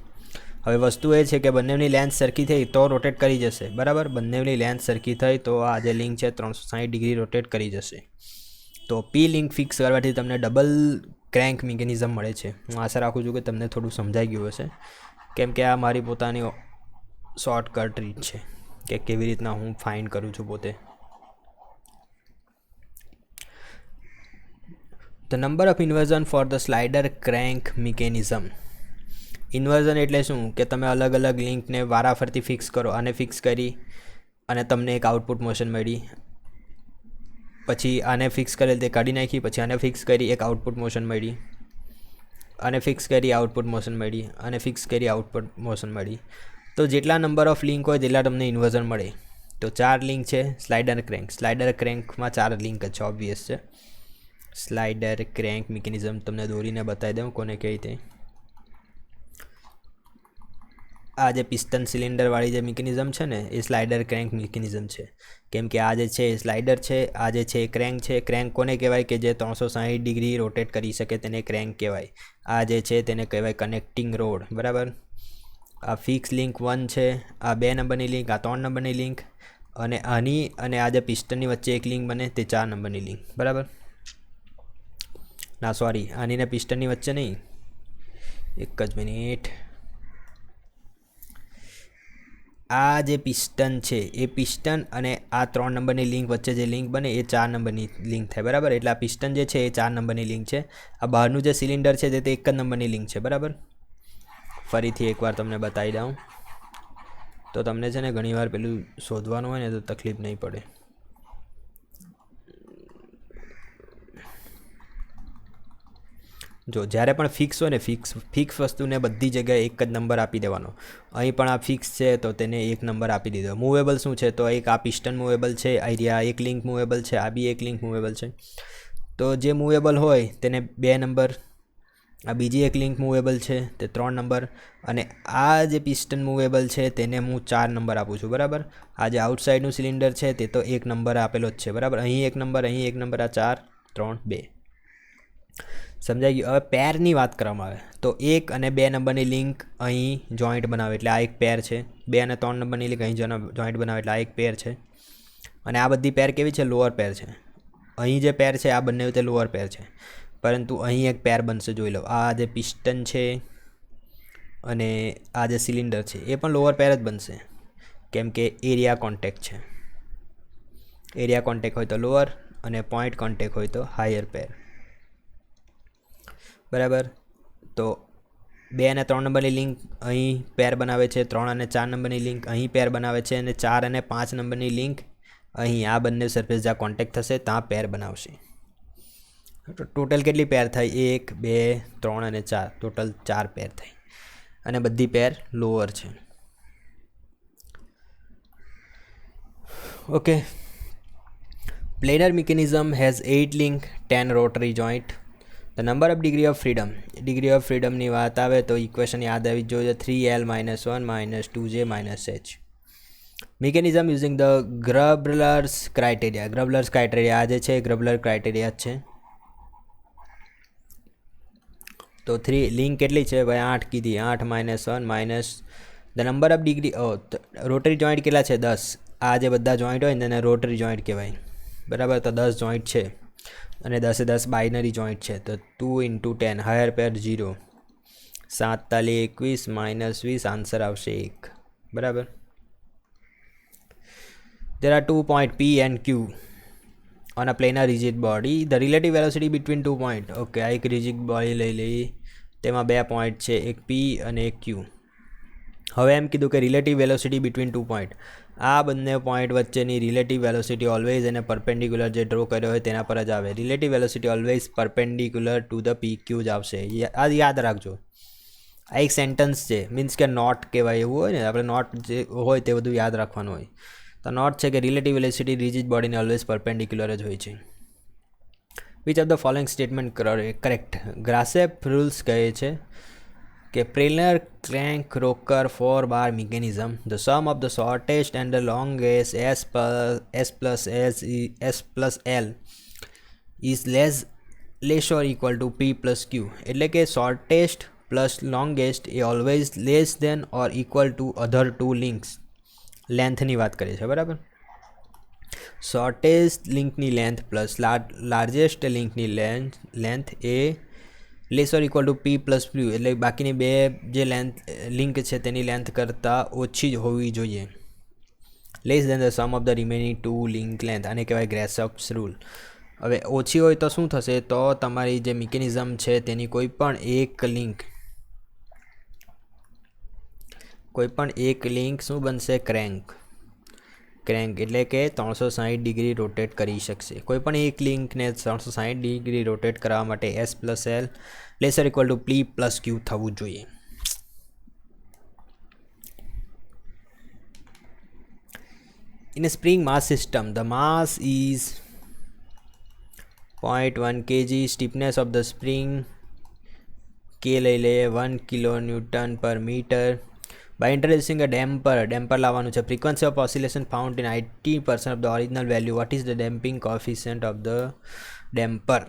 હવે વસ્તુ એ છે કે બંનેની લેન્થ સરખી થઈ તો રોટેટ કરી જશે, બરાબર. બંનેની લેન્થ સરખી થઈ તો આ જે લિંક છે 360 ડિગ્રી રોટેટ કરી જશે. તો પી લિંક ફિક્સ કરવાથી તમને ડબલ ક્રેન્ક મિકેનિઝમ મળે છે. હું આશા રાખું છું કે તમને થોડું સમજાઈ ગયું હશે, કેમ કે આ મારી પોતાની શોર્ટકટ રીત છે કે કેવી રીતના હું ફાઇન્ડ કરું છું પોતે. The number of inversion for the slider crank mechanism. Inversion એટલે શું કે તમે અલગ અલગ લિંકને વારાફરતી ફિક્સ કરો, અને ફિક્સ કરી અને તમને એક આઉટપુટ મોશન મળી, પછી આને ફિક્સ કરેલ તે કાઢી નાખી, પછી આને ફિક્સ કરી એક આઉટપુટ મોશન મળી, અને ફિક્સ કરી આઉટપુટ મોશન મળી, અને ફિક્સ કરી આઉટપુટ મોશન મળી. તો જેટલા નંબર ઓફ લિંક હોય તેટલા તમને ઇન્વર્ઝન મળે. તો 4 લિંક છે સ્લાઇડર ક્રેન્ક. સ્લાઇડર ક્રેન્કમાં 4 લિંક જ છે, ઓબ્વિયસ છે. સ્લાઇડર ક્રેન્ક મિકેનિઝમ તમને દોરીને બતાવી દઉં કોને કહી તે. આ જે પિસ્ટન સિલિન્ડરવાળી જે મિકેનિઝમ છે ને એ સ્લાઇડર ક્રેન્ક મિકેનિઝમ છે, કેમ કે આ જે છે એ સ્લાઇડર છે, આ જે છે એ ક્રેન્ક છે. ક્રેન્ક કોને કહેવાય કે જે 360 ડિગ્રી રોટેટ કરી શકે તેને ક્રેન્ક કહેવાય. આ જે છે તેને કહેવાય કનેક્ટિંગ રોડ, બરાબર. આ ફિક્સ લિંક 1 છે, આ 2 નંબરની લિંક, આ 3 નંબરની લિંક, અને આની અને આ જે પિસ્ટનની વચ્ચે એક લિંક બને તે 4 નંબરની લિંક, બરાબર. ના સોરી, આની ને પિસ્ટનની વચ્ચે નહીં, એક જ મિનિટ. આ જે પિસ્ટન છે એ પિસ્ટન અને આ 3 નંબરની લિંક વચ્ચે જે લિંક બને એ 4 નંબરની લિંક થાય, બરાબર. એટલે આ પિસ્ટન જે છે એ 4 નંબરની લિંક છે. આ બહારનું જે સિલિન્ડર છે તે 1 જ નંબરની લિંક છે, બરાબર. ફરીથી એકવાર તમને બતાવી દઉં તો તમને છે ને ઘણીવાર પેલું શોધવાનું હોય ને તો તકલીફ નહીં પડે. જો જ્યારે પણ ફિક્સ હોય ને ફિક્સ વસ્તુને બધી જગ્યાએ એક જ નંબર આપી દેવાનો. અહીં પણ આ ફિક્સ છે તો તેને 1 નંબર આપી દીધો. મૂવેબલ શું છે તો એક આ પિસ્ટન મૂવેબલ છે, આઈડિયા એક લિંક મૂવેબલ છે, આ બી એક લિંક મૂવેબલ છે. તો જે મૂવેબલ હોય તેને 2 નંબર, આ બીજી એક લિંક મૂવેબલ છે તે 3 નંબર, અને આ જે પિસ્ટન મૂવેબલ છે તેને હું 4 નંબર આપું છું, બરાબર. આ જે આઉટસાઇડનું સિલિન્ડર છે તે તો 1 નંબર આપેલો જ છે, બરાબર. અહીં 1 નંબર, અહીં 1 નંબર, આ 4 3 2. સમજાઈ ગયું. હવે પેરની વાત કરવામાં આવે તો 1 અને 2 નંબરની લિંક અહીં જોઈન્ટ બનાવે એટલે આ એક પેર છે. 2 અને 3 નંબરની લિંક અહીં જોઈન્ટ બનાવે એટલે આ એક પેર છે. અને આ બધી પેર કેવી છે? લોઅર પેર છે. અહીં જે પેર છે આ બંને તે લોઅર પેર છે, પરંતુ અહીં એક પેર બનશે, જોઈ લો. આ જે પિસ્ટન છે અને આ જે સિલિન્ડર છે એ પણ લોઅર પેર જ બનશે, કેમ કે એરિયા કોન્ટેક્ટ છે. એરિયા કોન્ટેક્ટ હોય તો લોઅર અને પોઈન્ટ કોન્ટેક્ટ હોય તો હાયર પેર, બરાબર. તો 2 અને 3 નંબરની લિંક અહીં પેર બનાવે છે, 3 અને 4 નંબરની લિંક અહીં પેર બનાવે છે, અને 4 અને 5 નંબરની લિંક અહીં આ બંને સરફેસ જ્યાં કોન્ટેક્ટ થશે ત્યાં પેર બનાવશે. તો ટોટલ કેટલી પેર થઈ? 1 2 3 અને 4, ટોટલ 4 પેર થઈ, અને બધી પેર લોઅર છે. Okay. Planar mechanism has 8 link, 10 rotary joint. The number of degree of freedom. Degree of freedom ની વાત આવે તો ઇક્વેશન યાદ આવી જોઈએ, 3L - 1 - 2J - H. Mechanism using the Grubler's criteria. Grubler's criteria આ જે છે Grubler criteria છે. તો 3 લિંક કેટલી છે ભાઈ? 8 કીધી. 8 - 1 - the number of degree. Rotary joint કેટલા છે? 10. આ જે બધા જોઈન્ટ હોય ને તેને રોટરી જોઈન્ટ કહેવાય, બરાબર. તો 10 જોઈન્ટ છે અને 10 એ 10 બાઇનરી જોઈન્ટ છે. તો 2 × 10, હાયર પેર 0, 7 × 21 - 20, આન્સર આવશે 1, બરાબર. There are 2 points P and Q on a planar rigid body. The relative velocity between 2 points. Okay, આ એક rigid body લઈ લઈએ, તેમાં 2 પોઈન્ટ છે, એક P અને એક Q. હવે એમ કીધું કે રિલેટિવ વેલોસિટી બિટવીન 2 પોઈન્ટ. આ બંને પોઈન્ટ વચ્ચેની રિલેટિવ વેલોસિટી ઓલવેઝ એને પરપેન્ડિક્યુલર જે ડ્રો કર્યો હોય તેના પર જ આવે. Relative velocity always perpendicular to the PQ જ આવશે. આ યાદ રાખજો. આ એક સેન્ટન્સ છે, મીન્સ કે નોટ કહેવાય એવું હોય ને, આપણે નોટ જે હોય તે બધું યાદ રાખવાનું હોય. તો નોટ છે કે રિલેટિવ વેલોસિટી રિજિડ બોડીને ઓલવેઝ પરપેન્ડિક્યુલર જ હોય છે. Which of the following statement correct? ગ્રાસેપ રૂલ્સ કહે છે કે planar crank rocker 4 bar mechanism, the sum of the shortest and the longest S plus L is less or equal to P plus Q. એટલે કે shortest plus longest A always less than or equal to other two links. લેન્થની વાત કરીએ છીએ, બરાબર. Shortest લિંકની length plus largest લિંકની length એ less or equal to P plus Q, એટલે બાકીની બે જે લિંક છે તેની લેન્થ કરતાં ઓછી જ હોવી જોઈએ. Less than the sum of the remaining 2 link length, આને કહેવાય ગ્રાસોપ્સ રૂલ. હવે ઓછી હોય તો શું થશે? તો તમારી જે મિકેનિઝમ છે તેની કોઈ પણ એક લિંક શું બનશે? ક્રેન્ક એટલે કે 360 ડિગ્રી રોટેટ કરી શકશે. કોઈ પણ એક લિંકને 360 ડિગ્રી રોટેટ કરવા માટે S plus L laser equal to P plus Q થવું જોઈએ. In a spring mass system, the mass is 0.1 kg. Stiffness of the spring K લઈ લે 1 kN per meter. By introducing a damper લાવવાનું છે. Frequency of oscillation found in 80% of the original value. What is the damping coefficient of the damper?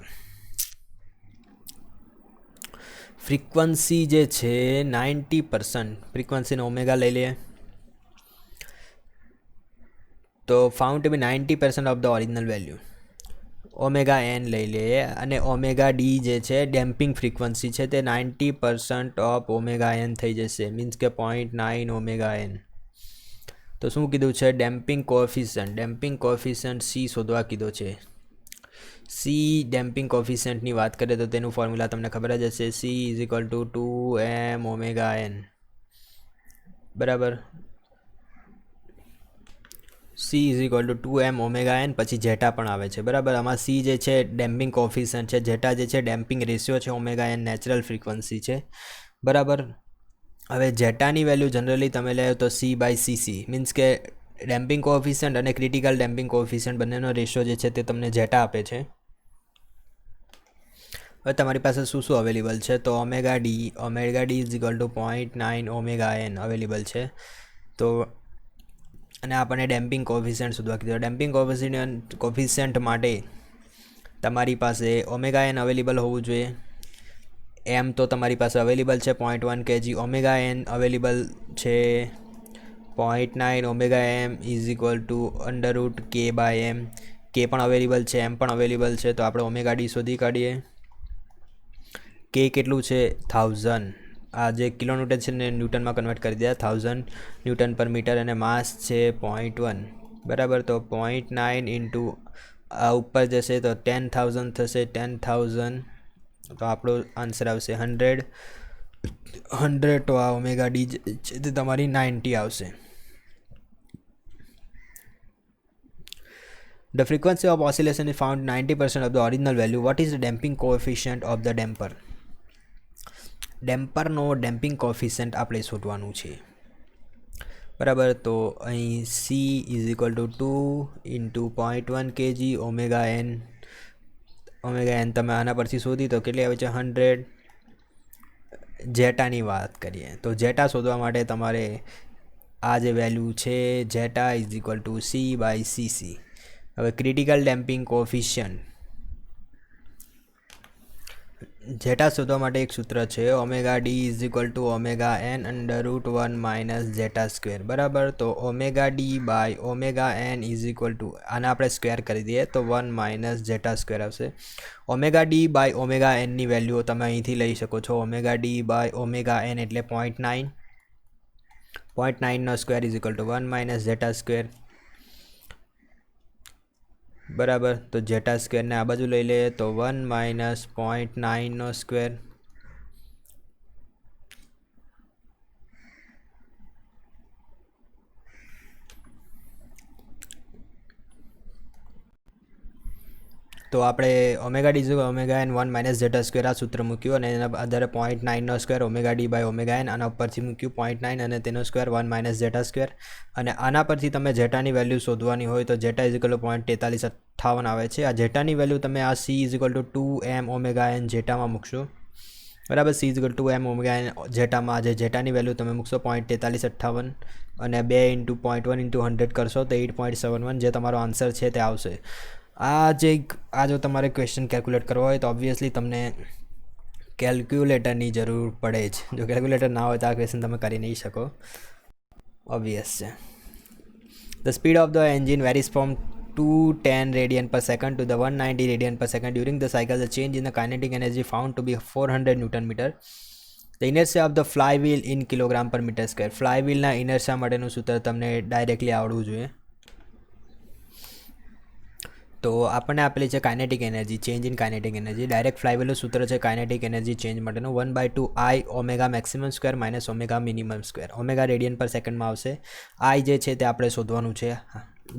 Frequency જે છે 90%, ફ્રીક્વન્સીનો omega લઈ લઈએ તો found to be 90% of the original value. Omega n લઈ લઈએ અને ઓમેગા d જે છે ડેમ્પિંગ ફ્રીક્વન્સી છે તે 90% ઓફ ઓમેગા n થઈ જશે, મીન્સ કે 0.9 ઓમેગા n. તો શું કીધું છે? ડેમ્પિંગ કોએફિશિયન્ટ સી શોધવા કીધો છે. સી ડેમ્પિંગ કોએફિશિયન્ટની વાત કરીએ તો તેનું ફોર્મ્યુલા તમને ખબર જ હશે. C is equal to 2m omega n, બરાબર. C is equal to 2m omega n, પછી જેટા પણ આવે છે, બરાબર. આમાં સી જે છે ડેમ્પિંગ કોએફિશિયન્ટ છે, જેટા જે છે ડેમ્પિંગ રેશિયો છે, ઓમેગા એન નેચરલ ફ્રીક્વન્સી છે, બરાબર. હવે જેટાની વેલ્યુ જનરલી તમે લે તો સી બાય સીસી, મીન્સ કે ડેમ્પિંગ કોએફિશિયન્ટ અને ક્રિટિકલ ડેમ્પિંગ કોએફિશિયન્ટ બંનેનો રેશિયો જે છે તે તમને જેટા આપે છે. હવે તમારી પાસે શું શું અવેલેબલ છે? તો omega D is equal to 0.9 omega N available છે. તો અને આપણને ડેમ્પિંગ કોએફિશિયન્ટ શોધવા કીધું. ડેમ્પિંગ કોએફિશિયન્ટ માટે તમારી પાસે ઓમેગા એન અવેલેબલ હોવું જોઈએ. એમ તો તમારી પાસે અવેલેબલ છે 0.1 kg. ઓમેગા એન અવેલેબલ છે 0.9. Omega M is equal to under root K by M. K પણ અવેલેબલ છે, એમ પણ અવેલેબલ છે. તો આપણે ઓમેગા ડી શોધી કાઢીએ. કે કેટલું છે? 1000. આ જે કિલોન્યુટન છે ને ન્યૂટનમાં કન્વર્ટ કરી દે, 1000 ન્યૂટન પર મીટર. અને માસ છે 0.1, બરાબર. તો 0.9 ઇન્ટુ આ ઉપર જશે તો 10,000 થશે. 10,000 તો આપણો આન્સર આવશે 100. તો આ ઓમેગા ડી છે તે તમારી 90 આવશે. The frequency of oscillation is found 90% of the original value. What is the damping coefficient of the damper? ડેમ્પરનો ડેમ્પિંગ કોએફિશિયન્ટ આપણે શોધવાનું છે, બરાબર. તો અહીં c is equal to 2 into 0.1 kg omega n. તમે આના પરથી શોધી તો કેટલી આવે છે? 100. જેટાની વાત કરીએ તો જેટા શોધવા માટે તમારે આ જે વેલ્યુ છે zeta is equal to c by cc. હવે ક્રિટિકલ ડેમ્પિંગ કોએફિશિયન્ટ જેટા શોધવા માટે એક સૂત્ર છે, omega D is equal to omega n under root 1 minus zeta square, બરાબર. તો omega d by omega n is equal to, આને આપણે સ્ક્વેર કરી દઈએ તો 1 માઇનસ જેટા સ્ક્વેર આવશે. ઓમેગા ડી બાય ઓમેગા એનની વેલ્યુ તમે અહીંથી લઈ શકો છો. Omega d by omega N એટલે 0.9. 0.9નો square is equal to 1 minus zeta square, બરાબર. તો જેટા સ્ક્વેરને આ બાજુ લઈ લઈએ તો 1 માઇનસ 0.9નો સ્ક્વેર. તો આપણે omega d omega n 1 minus zeta square આ સૂત્ર મૂક્યું અને એના આધારે 0.9નો square omega d by omega n આના ઉપરથી મૂક્યું 0.9 અને તેનો સ્ક્વેર 1 માઇનસ જેટા સ્ક્વેર. અને આના પરથી તમે જેટાની વેલ્યુ શોધવાની હોય તો જેટા ઇઝ ઇક્વલ ટુ 0.4358 આવે છે. આ જેટાની વેલ્યુ તમે આ c is equal to 2m omega n જેટામાં મૂકશો, બરાબર. C is equal to 2m omega n જેટામાં જે જેટાની વેલ્યુ તમે મૂકશો 0.4358 અને 2 ઇન્ટુ 0.1 ઇન્ટુ 100 કરશો તો 8.71 જે તમારો આન્સર છે તે આવશે. આ જો તમારે ક્વેશ્ચન કેલ્ક્યુલેટ કરવો હોય તો ઓબ્વિયસલી તમને કેલ્ક્યુલેટરની જરૂર પડે જ. જો કેલ્ક્યુલેટર ના હોય તો આ ક્વેશ્ચન તમે કરી નહીં શકો, ઓબ્વિયસ છે. The speed of the engine varies from 210 radian per second to the 190 radian per second during the cycle. The change in the kinetic energy found to be 400 newton metre. The inertia of the flywheel in kilogram per metre square. ફ્લાય વ્હીલના ઇનર્શિયા માટેનું સૂત્ર તમને directly આવડવું જોઈએ. તો આપણને આપેલી છે kinetic energy, change in kinetic energy. Direct ફ્લાયવ્હીલનું સૂત્ર છે કાઇનેટિક એનર્જી ચેન્જ માટેનું 1/2 I omega maximum square minus omega minimum square. Omega radian પર સેકન્ડમાં આવશે. આઈ જે છે તે આપણે શોધવાનું છે,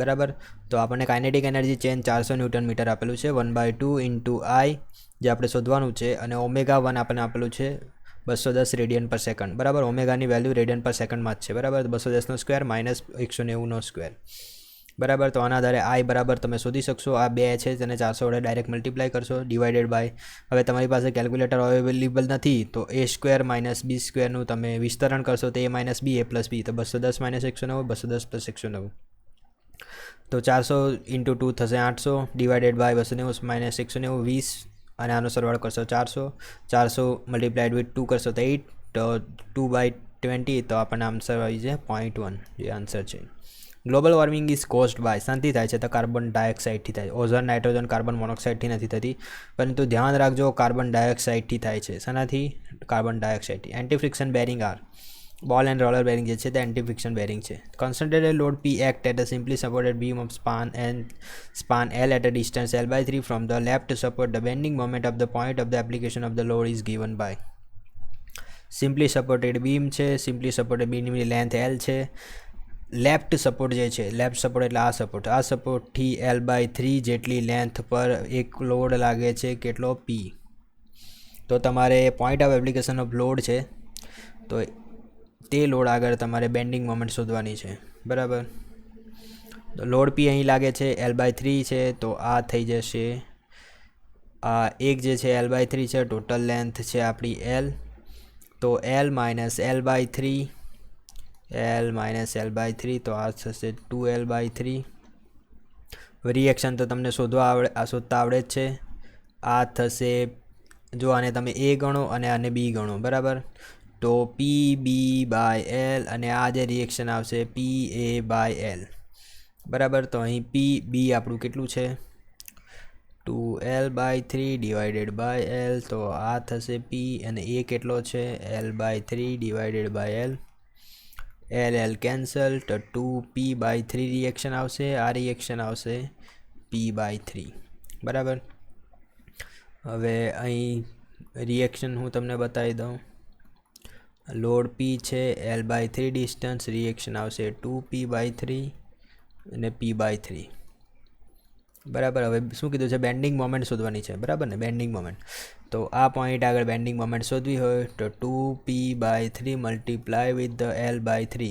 બરાબર. તો આપણને kinetic energy change 400 newton metre આપેલું છે. 1/2 ઇન્ટુ આઈ જે આપણે શોધવાનું છે અને ઓમેગા 1 આપણને આપેલું છે 210 રેડિયન પર સેકન્ડ, બરાબર. ઓમેગાની વેલ્યુ રેડિયન પર સેકન્ડમાં જ છે, બરાબર. 210નો સ્ક્વેર માઇનસ 190નો સ્ક્વેર, બરાબર. તો આના આધારે આઈ બરાબર તમે શોધી શકશો. આ 2 છે તેને 400 વડે ડાયરેક્ટ મલ્ટીપ્લાય કરશો ડિવાઇડેડ બાય. હવે તમારી પાસે કેલ્ક્યુલેટર અવેલેબલ નથી તો એ સ્ક્વેર માઇનસ બી સ્ક્વેરનું તમે વિસ્તરણ કરશો તો એ માઇનસ બી એ પ્લસ બી, તો 210 માઇનસ 190, 210 પ્લસ 190. તો 400 ઇન્ટુ 2 થશે 800 ડિવાઇડેડ બાય 290 માઇનસ 190 20 અને આનો સરવાળો કરશો 400 મલ્ટીપ્લાઇડ વિથ 2 કરશો તો 8, તો 2/20 તો આપણને આન્સર આવી જાય 0.1 જે આન્સર છે. Global warming is caused by, શાંતિ થાય છે તો કાર્બન ડાયોક્સાઇડથી થાય. ઓઝોન, નાઇટ્રોજન, કાર્બન મોનોક્સાઇડથી નથી થતી, પરંતુ ધ્યાન રાખજો કાર્બન ડાયોક્સાઇડથી થાય છે. શાનાથી? કાર્બન ડાયોક્સાઇડથી. Anti friction bearing are, ball and roller bearing જે છે તે એન્ટી ફ્રિક્શન બેરિંગ છે. Concentrated load P act at a simply supported beam of span L at a distance L/3 from the lap to support the bending moment of the point of the application of the load is given by. Simply supported beam છે, simply supported બીમની length L છે, left support જે છે, left support એટલે આ સપોર્ટથી L/3 જેટલી length પર એક લોડ લાગે છે, કેટલો P. તો તમારે point of application off load છે, તો તે લોડ આગળ તમારે બેન્ડિંગ મોમેન્ટ શોધવાની છે, બરાબર. તો લોડ P અહીં લાગે છે, L/3 છે, તો આ થઈ જશે, આ એક જે છે L/3 છે, ટોટલ લેન્થ છે આપણી L, તો L માઇનસ L/3, તો આ થશે 2L/3. રિએક્શન તો તમને શોધતા આવડે જ છે. આ થશે, જો આને તમે A ગણો અને આને B ગણો, બરાબર, તો PB/L અને આ જે રિએક્શન આવશે PA/L, બરાબર. તો અહીં PB આપણું કેટલું છે 2L/3 ડિવાઇડેડ બાય L, તો આ થશે P અને A કેટલો છે L/3 divided by L, L cancel, તો 2P/3 રિએક્શન આવશે, આ રિએક્શન આવશે P/3, બરાબર. હવે અહીં રિએક્શન હું તમને બતાવી દઉં. લોડ P છે, L/3 ડિસ્ટન્સ, રિએક્શન આવશે 2P/3 અને P/3, બરાબર. હવે શું કીધું છે, બેન્ડિંગ મોમેન્ટ શોધવાની છે, બરાબર ને, બેન્ડિંગ મોમેન્ટ. તો આ પોઈન્ટ આગળ બેન્ડિંગ મોમેન્ટ શોધવી હોય તો 2P/3 multiply with the L/3,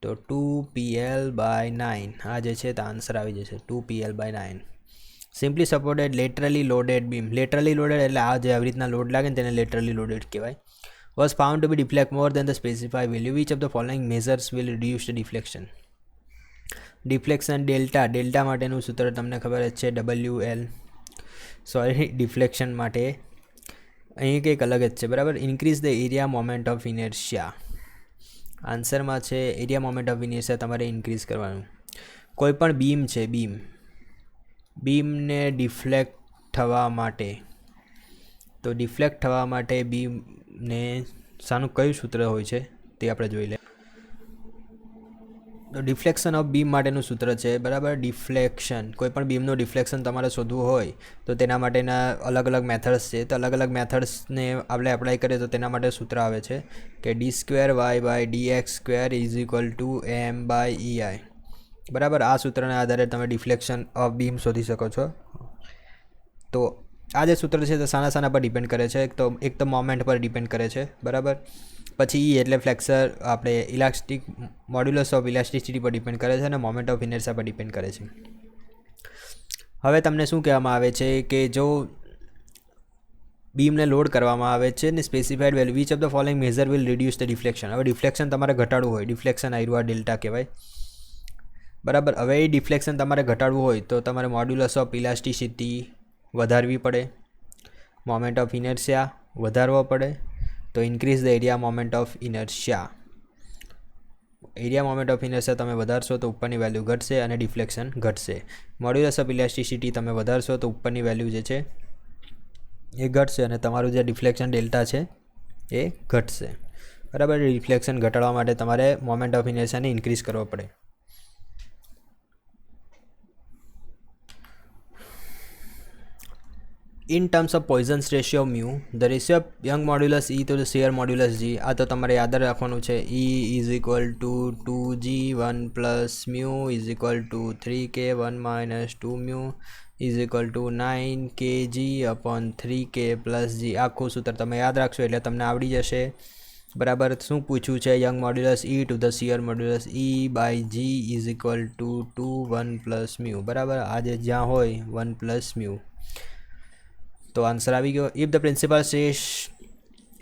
તો 2PL/9, આ જે છે તો આન્સર આવી જશે 2PL/9. Simply supported laterally loaded beam, laterally loaded એટલે આ જે આવી રીતના લોડ લાગે ને તેને લેટરલી લોડેડ કહેવાય. Was found to be deflect more than the specified value. Which of the following measures will reduce the deflection. Deflection delta માટેનું સૂત્ર તમને ખબર જ છે, WL. સોરી, ડિફ્લેક્શન માટે અહીં કંઈક અલગ જ છે, બરાબર. Increase the area moment of inertia. આન્સરમાં છે એરિયા મોમેન્ટ ઓફ ઇનર્શિયા તમારે ઇન્ક્રીઝ કરવાનું. કોઈ પણ બીમ છે, બીમને ડિફ્લેક્ટ થવા માટે, તો ડિફ્લેક્ટ થવા માટે બીમને શાનું કયું સૂત્ર હોય છે તે આપણે જોઈ લઈએ. તો ડિફ્લેક્શન ઓફ બીમ માટેનું સૂત્ર છે, બરાબર. ડિફ્લેક્શન, કોઈ પણ બીમનું ડિફ્લેક્શન તમારે શોધવું હોય તો તેના માટેના અલગ અલગ મેથડ્સ છે. તો અલગ અલગ મેથડ્સને આપણે એપ્લાય કરીએ તો તેના માટે સૂત્ર આવે છે કે d2y/dx² = m/ei, બરાબર. આ સૂત્રના આધારે તમે ડિફ્લેક્શન ઓફ બીમ શોધી શકો છો. તો આ જે સૂત્ર છે તે શાના પર ડિપેન્ડ કરે છે, એક તો મોમેન્ટ પર ડિપેન્ડ કરે છે, બરાબર. પછી E એટલે ફ્લેક્સર, આપણે ઇલાસ્ટિક મોડ્યુલસ ઓફ ઇલાસ્ટિસિટી પર ડિપેન્ડ કરે છે અને મોમેન્ટ ઓફ ઇનર્શિયા પર ડિપેન્ડ કરે છે. હવે તમને શું કહેવામાં આવે છે કે જો બીમને લોડ કરવામાં આવે છે ને specified value, which of the following measure will reduce the deflection. હવે ડિફ્લેક્શન તમારે ઘટાડવું હોય, ડિફ્લેક્શન આયરુઆ ડેલ્ટા કહેવાય, બરાબર. હવે એ ડિફ્લેક્શન તમારે ઘટાડવું હોય તો તમારે મોડ્યુલસ ઓફ ઇલાસ્ટિસિટી વધારવી પડે, મોમેન્ટ ઓફ ઇનર્શિયા વધારવો પડે. તો increase the area moment of inertia. Area moment of inertia તમે વધારશો તો ઉપરની વેલ્યુ ઘટશે અને ડિફ્લેક્શન ઘટશે. મોડ્યુલસ ઓફ ઇલાસ્ટિસિટી તમે વધારશો તો ઉપરની વેલ્યુ જે છે એ ઘટશે અને તમારું જે ડિફ્લેક્શન ડેલ્ટા છે એ ઘટશે, બરાબર. ડિફ્લેક્શન ઘટાડવા માટે તમારે મોમેન્ટ ઓફ ઇનર્શિયાને ઇન્ક્રીઝ કરવો પડે. In terms of Poisson's ratio of mu, the ratio of Young modulus E to the shear modulus G, આ તો તમારે યાદ રાખવાનું છે. E is equal to 2G1 plus mu is equal to 3K1 minus 2 mu is equal to 9Kg upon 3K plus G. આખું સૂત્ર તમે યાદ રાખશો એટલે તમને આવડી જશે, બરાબર. શું પૂછ્યું છે, young modulus E to the shear modulus E/G is equal to 1 plus mu, બરાબર. આ જે જ્યાં હોય 1 plus mu, તો આન્સર આવી ગયો. If the principal stress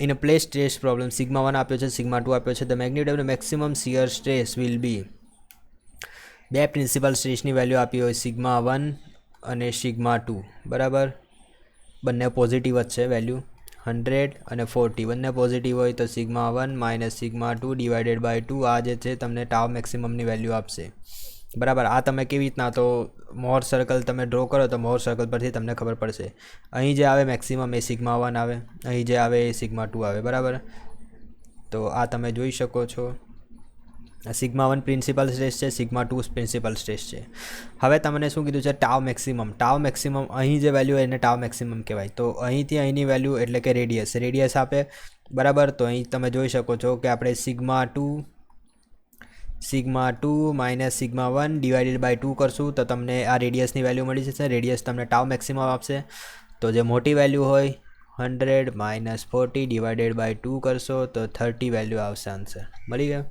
in a plane stress problem σ1 આપ્યો છે, σ2 આપ્યો છે, the magnitude of the maximum shear stress will be. બે પ્રિન્સિપલ સ્ટ્રેસની વેલ્યુ આપી હોય σ1 અને σ2, બરાબર. બંને પોઝિટિવ જ છે વેલ્યુ, 100 અને 40 બંને પોઝિટિવ હોય તો σ1 માઇનસ σ2 ડિવાઇડેડ બાય 2 આ જે છે તમને ટાઉ મેક્સિમમની વેલ્યુ આપશે, બરાબર. આ તમે કેવી રીતના, તો મોર સર્કલ તમે ડ્રો કરો તો મોર સર્કલ પરથી તમને ખબર પડશે. અહીં જે આવે મેક્સિમમ એ σ1 આવે, અહીં જે આવે એ σ2 આવે, બરાબર. તો આ તમે જોઈ શકો છો. સિગ્મા 1 પ્રિન્સિપલ સ્ટ્રેસ છે, સિગ્મા 2 પ્રિન્સિપલ સ્ટ્રેસ છે. હવે તમને શું કીધું છે? ટાઉ મેક્સિમમ અહીં જે વેલ્યુ એને ટાઉ મેક્સિમમ કહેવાય. તો અહીંથી અહીંની વેલ્યુ એટલે કે રેડિયસ આપે, બરાબર. તો અહીં તમે જોઈ શકો છો કે આપણે sigma 2 minus sigma 1 divided by 2 કરશું તો તમને આ રેડિયસની વેલ્યુ મળી જશે. રેડિયસ તમને ટાઉ મેક્સિમમ આપશે. તો જે મોટી વેલ્યુ હોય 100 માઇનસ 40 ડિવાઇડેડ બાય 2 કરશો તો 30 વેલ્યુ આવશે. આન્સર મળી ગયો.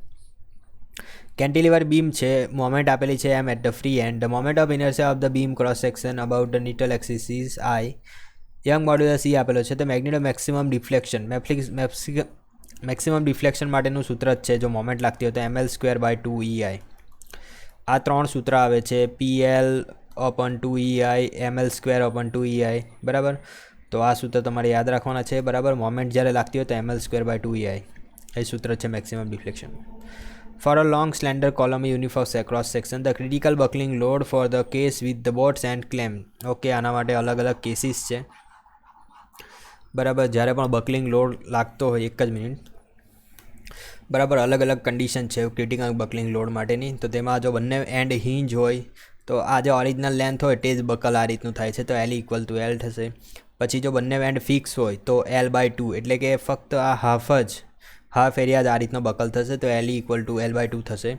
કેન્ટિલીવર બીમ છે, મોમેન્ટ આપેલી છે M at the free end. The moment of inertia of the beam cross section about the neutral axis is I. Young modulus E આપેલો છે. તો magnitude of maximum deflection, maximum deflection માટેનું સૂત્ર જ છે જો મોમેન્ટ લાગતી હોય તો ml²/2EI. આ 3 સૂત્ર આવે છે, PL/2EI, ml²/2EI, બરાબર. તો આ સૂત્ર તમારે યાદ રાખવાના છે, બરાબર. મોમેન્ટ જ્યારે લાગતી હોય તો ml²/2EI એ સૂત્ર છે maximum deflection. For a long slender column uniform cross section, the critical buckling load for the case with the bolts and clamp. Okay, આના માટે અલગ અલગ કેસીસ છે, બરાબર. જ્યારે પણ બકલિંગ લોડ લાગતો હોય, એક જ મિનિટ, બરાબર, અલગ અલગ કન્ડિશન છે ક્રિટિકલ બકલિંગ લોડ માટેની. તો તેમાં જો બંને એન્ડ હિંજ હોય તો આ જે ઓરિજિનલ લેન્થ હોય તે જ બકલ આ રીતનું થાય છે, તો L = L થશે. પછી જો બંને એન્ડ ફિક્સ હોય તો L/2, એટલે કે ફક્ત આ હાફ એરિયા જ આ રીતનો બકલ થશે, તો L = L/2 થશે.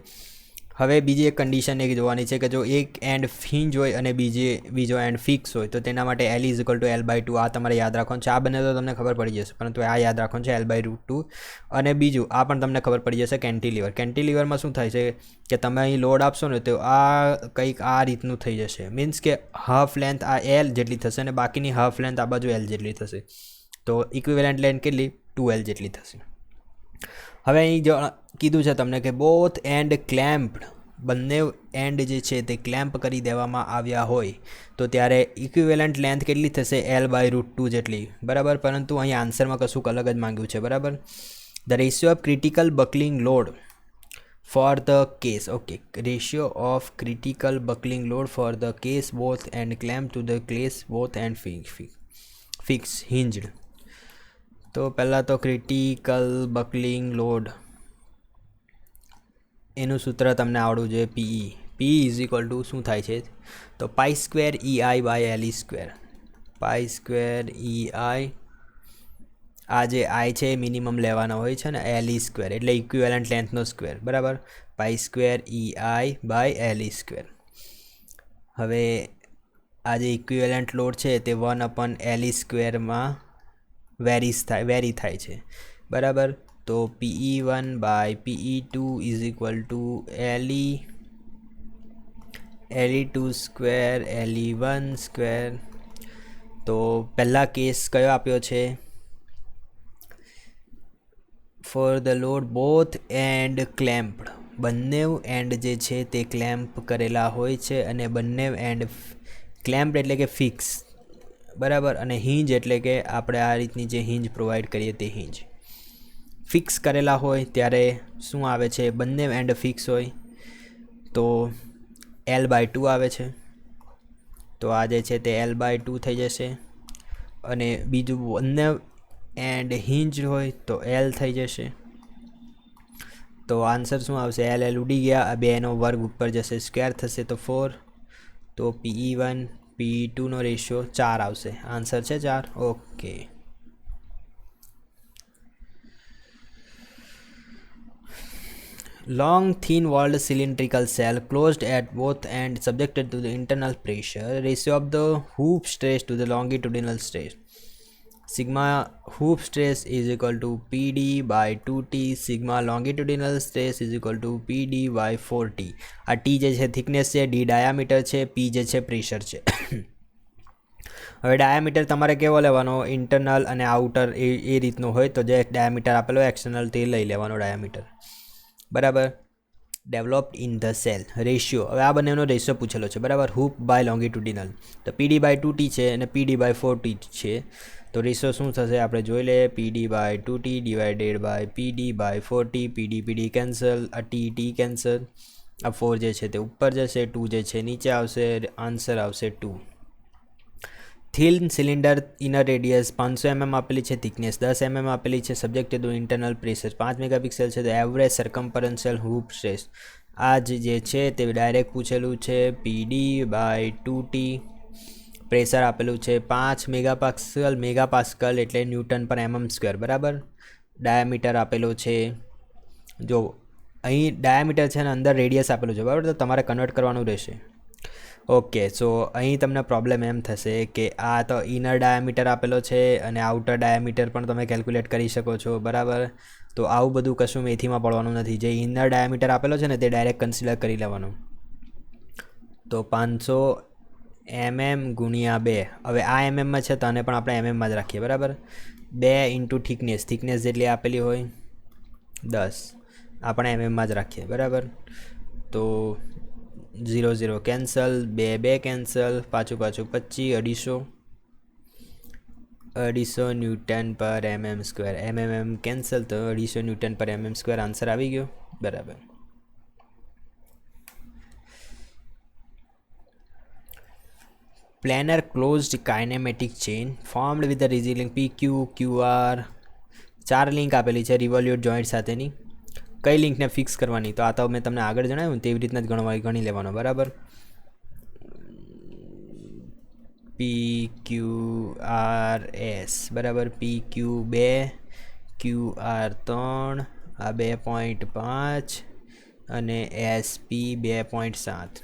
હવે બીજી એક કન્ડિશન એક જોવાની છે કે જો એક એન્ડ હિંજ હોય અને બીજો એન્ડ ફિક્સ હોય તો તેના માટે L = L/2. આ તમારે યાદ રાખવાનું છે. આ બંને તો તમને ખબર પડી જશે, પરંતુ આ યાદ રાખવાનું છે L/2. અને બીજું આ પણ તમને ખબર પડી જશે, કેન્ટિલીવરમાં શું થાય છે કે તમે અહીં લોડ આપશો ને તો આ કંઈક આ રીતનું થઈ જશે. મીન્સ કે હાફ લેન્થ આ L જેટલી થશે અને બાકીની હાફ લેન્થ આ બાજુ L જેટલી થશે. તો ઇક્વિવેલન્ટ લેન્થ કેટલી? 2L જેટલી થશે. હવે અહીં જો કીધું છે તમને કે બોથ એન્ડ ક્લેમ્પ્ડ, બંને એન્ડ જે છે તે ક્લેમ્પ કરી દેવામાં આવ્યા હોય તો ત્યારે ઇક્વિવેલન્ટ લેન્થ કેટલી થશે? L/2 જેટલી, બરાબર. પરંતુ અહીં આન્સરમાં કશુંક અલગ જ માંગ્યું છે, બરાબર. The ratio of critical buckling load for the case, okay, ratio of critical buckling load for the case both and clamp to the case both and fix hinged. તો પહેલાં તો ક્રિટિકલ બકલિંગ લોડ એનું સૂત્ર તમને આવડવું જોઈએ, PE = શું થાય છે? તો π²EI/LE². π²EI, આ જે I છે એ મિનિમમ લેવાનો હોય છે ને, LE² એટલે ઇક્વિવેલન્ટ લેન્થનો સ્ક્વેર, બરાબર. π²EI/LE². હવે આ જે ઇક્વિવેલન્ટ લોડ છે તે 1/LE² વેરી થાય છે, બરાબર. તો PE1/PE2 = LE2², LE1². તો પહેલા કેસ કયો આપ્યો છે? For the load both and clamped, બંને એન્ડ જે છે તે ક્લેમ્પ કરેલા હોય છે અને બંને એન્ડ ક્લેમ્પ્ડ એટલે કે ફિક્સ, બરાબર. અને હિંજ એટલે કે આપણે આ રીતની જે હિંજ પ્રોવાઈડ કરીએ તે હિંજ ફિક્સ કરેલા હોય ત્યારે શું આવે છે? બંને એન્ડ ફિક્સ હોય તો L/2 આવે છે. તો આ જે છે તે L/2 થઈ જશે. અને બીજું બંને એન્ડ હિંજ હોય તો L થઈ જશે. તો આન્સર શું આવશે? L ઉડી ગયા, આ બેનો વર્ગ ઉપર જશે, સ્ક્વેર થશે તો 4. તો PE1 PE2 રેશિયો 4 આવશે. આન્સર છે 4. Okay. Long thin walled cylindrical cell closed at both ends subjected to the internal pressure. Ratio of the hoop stress to the longitudinal stress. Sigma hoop stress is equal to PD/2T. Sigma longitudinal stress is equal to PD/4T. આ T જે છે thickness છે, D diameter છે, P જે છે pressure છે. હવે diameter તમારે કેવો લેવાનો? ઇન્ટરનલ અને આઉટર એ રીતનું હોય તો જે ડાયામીટર આપેલો એક્સટર્નલ તે લઈ લેવાનો ડાયામીટર, બરાબર. Developed in the cell ratio, હવે આ બંનેનો રેશિયો પૂછેલો છે, બરાબર. હૂપ બાય લોંગિટ્યુડિનલ, તો PD/2T છે અને PD/4T છે. તો રેશિયો શું થશે આપણે જોઈ લઈએ. PD/2T divided by PD/4T. PD cancel, આ T કેન્સલ, આ 4 જે છે તે ઉપર જશે, 2 જે છે નીચે આવશે, આન્સર આવશે 2. Thin cylinder inner radius 500 mm આપેલી છે, થિકનેસ 10 mm આપેલી છે, subject to internal pressure 5 megapixel છે, તો એવરેજ સર્કમ્ફરન્શિયલ હૂપ સ્ટ્રેસ આ જે છે તે ડાયરેક્ટ પૂછેલું છે PD/2T. પ્રેશર આપેલું છે 5 મેગાપાસ્કલ એટલે ન્યૂટન પર mm², બરાબર. ડાયામીટર આપેલો છે, જો અહીં ડાયામીટર છે અને અંદર રેડિયસ આપેલું છે, બરાબર. તો તમારે કન્વર્ટ કરવાનું રહેશે. ઓકે, સો અહીં તમને પ્રોબ્લેમ એમ થશે કે આ તો ઇનર ડાયામીટર આપેલો છે અને આઉટર ડાયામીટર પણ તમે કેલ્ક્યુલેટ કરી શકો છો, બરાબર. તો આવું બધું કશું મેથીમાં પડવાનું નથી. જે ઇનર ડાયામીટર આપેલો છે ને તે ડાયરેક્ટ કન્સિડર કરી લેવાનું. તો 500 mm ગુણ્યા 2, હવે આ mmમાં છે તો આને પણ આપણે mmમાં જ રાખીએ, બરાબર. 2 × થિકનેસ જેટલી આપેલી હોય 10, આપણે mmમાં જ રાખીએ, બરાબર. તો 0 0 કેન્સલ, 2 2 કેન્સલ, પાછું 25, 250 ન્યૂટન પર mm². કેન્સલ, તો 250 ન્યૂટન પર mm². આન્સર આવી ગયો, બરાબર. Planar closed kinematic chain formed with the resilient PQ, QR. 4 link આપેલી છે રિવોલ્યુટ જોઈન્ટ સાથેની. કઈ લિંકને ફિક્સ કરવાની? તો આ તો મેં તમને આગળ જણાવ્યું તેવી રીતના જ ગણી લેવાનો, બરાબર. PQRS, બરાબર. PQ 2, QR 3, આ 2.5 અને SP 2.7.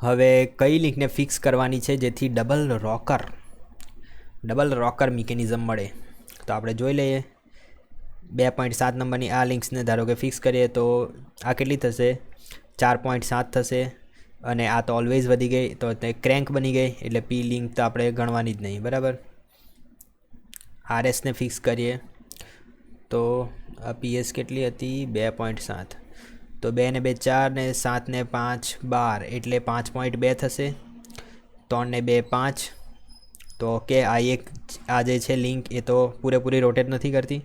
હવે કઈ લિંકને ફિક્સ કરવાની છે જેથી ડબલ રોકર મિકેનિઝમ મળે? તો આપણે જોઈ લઈએ. 2.7 નંબરની આ લિંક્સને ધારો કે ફિક્સ કરીએ તો આ કેટલી થશે? 4.7 થશે. અને આ તો ઓલવેઝ વધી ગઈ તો તે ક્રેન્ક બની ગઈ, એટલે પી લિંક તો આપણે ગણવાની જ નહીં, બરાબર. RSને ફિક્સ કરીએ તો આ PS કેટલી હતી? 2.7. તો 2 ને 2 4 ને 7 ને 5 12 એટલે 5.2 થશે. 3 ને 2 5. તો ઓકે, આ જે છે લિંક એ તો પૂરેપૂરી રોટેટ નથી કરતી.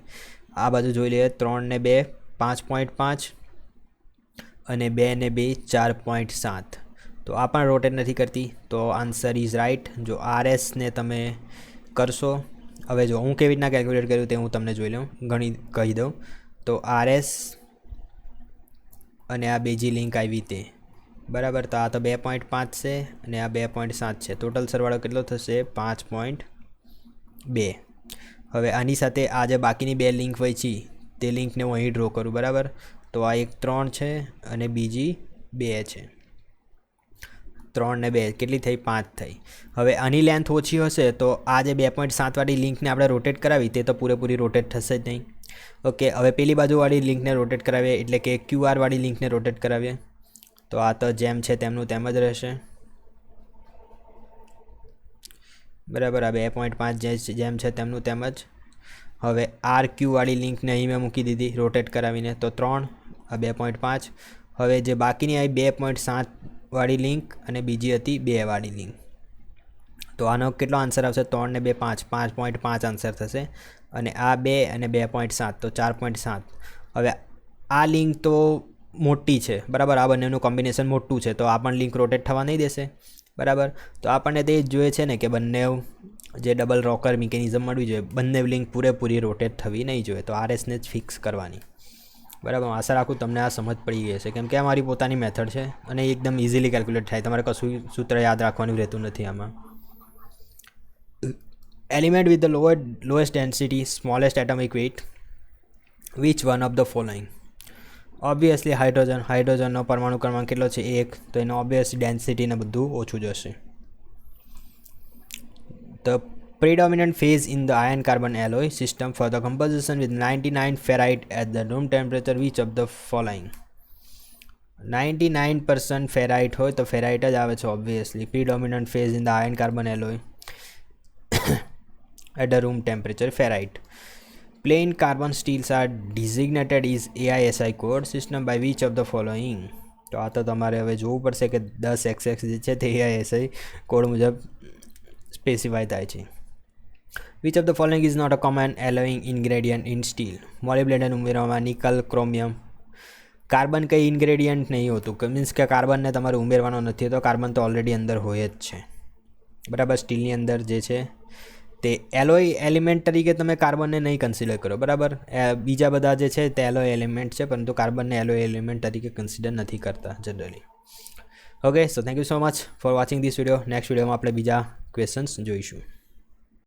આ બાજુ જોઈ લઈએ. 3 ને 2 5.5 અને 2 ને 2 4.7. તો આ પણ રોટેટ નથી કરતી. તો આન્સર ઇઝ રાઇટ. જો RSને તમે કરશો, હવે જો હું કેવી રીતના કેલ્ક્યુલેટ કર્યું તે હું તમને જોઈ લઉં, કહી દઉં. તો RS અને આ બીજી લિંક આવી તે, બરાબર. તો આ તો 2.5 છે અને આ 2.7 છે. ટોટલ સરવાળો કેટલો થશે? 5.2. હવે આની સાથે આ જે બાકીની 2 લિંક વચ્ચી તે લિંકને હું અહીં ડ્રો કરું, બરાબર. તો આ એક 3 છે અને બીજી 2 છે. 3 ને 2 કેટલી થઈ? 5 થઈ. હવે આની લેન્થ ઓછી હશે તો આ જે 2.7 વાળી લિંકને આપણે રોટેટ કરાવી તે તો પૂરેપૂરી રોટેટ થશે જ નહીં. ઓકે, હવે પેલી બાજુવાળી લિંકને રોટેટ કરાવીએ, એટલે કે QR વાળી લિંકને રોટેટ કરાવીએ. તો આ તો જેમ છે તેમનું તેમ જ રહેશે, બરાબર. આ 2.5 જેમ છે તેમનું તેમ જ. હવે RQ વાળી લિંકને અહીં મેં મૂકી દીધી રોટેટ કરાવીને, તો 3, આ 2.5. હવે જે બાકીની આવી 2.7 વાળી લિંક અને બીજી હતી 2 વાળી લિંક, તો આનો કેટલો આન્સર આવશે? 3 ને 2 5, 5.5 આન્સર થશે. અને આ 2 અને 2.7 તો 4.7. હવે આ લિંક તો મોટી છે, બરાબર. આ બંનેનું કોમ્બિનેશન મોટું છે, તો આ પણ લિંક રોટેટ થવા નહીં દેશે, બરાબર. તો આપણને તે જ જોઈએ છે ને કે બંને જે ડબલ રોકર મિકેનિઝમ મળવી જોઈએ, બંને લિંક પૂરેપૂરી રોટેટ થવી નહીં જોઈએ. તો RSને જ ફિક્સ કરવાની, બરાબર. આશા રાખું તમને આ સમજ પડી ગઈ હશે, કેમ કે આ મારી પોતાની મેથડ છે અને એકદમ ઇઝીલી કેલ્ક્યુલેટ થાય. તમારે કશું સૂત્ર યાદ રાખવાનું રહેતું નથી આમાં. Element with the lowest density, smallest atomic weight, which one of the following? Obviously હાઇડ્રોજનનો પરમાણુ ક્રમાંક કેટલો છે? 1. તો એનો ઓબ્વિયસ ડેન્સિટીને બધું ઓછું જશે. The predominant phase in the iron carbon alloy system for the composition with 99 ferrite at the room temperature, which of the following? 99% ferrite હોય તો ferrite જ આવે છે obviously. predominant phase in the iron carbon alloy at the room temperature, ferrite. Plain carbon steels are designated is AISI code system by which of the following? તો આ તો તમારે હવે જોવું પડશે કે 10XX જે છે તે AISI કોડ મુજબ સ્પેસિફાય થાય છે. Which of the following is not a common alloying ingredient in steel? Molybdenum ઉમેરવામાં નિકલ, ક્રોમિયમ. કાર્બન કંઈ ઇન્ગ્રેડિયન્ટ નહીં હોતું, મીન્સ કે કાર્બનને તમારે ઉમેરવાનો નથી હોતો, કાર્બન તો ઓલરેડી અંદર હોય જ છે. બરાબર. સ્ટીલની અંદર જે છે તે એલોય એલિમેન્ટ તરીકે તમે કાર્બનને નહીં કન્સિડર કરો, બરાબર. બીજા બધા જે છે તે એલોય એલિમેન્ટ છે, પરંતુ કાર્બનને એલોય એલિમેન્ટ તરીકે કન્સિડર નથી કરતા generally. Okay, so thank you so much for watching this video. Next વિડીયોમાં આપણે બીજા ક્વેશ્ચન્સ જોઈશું.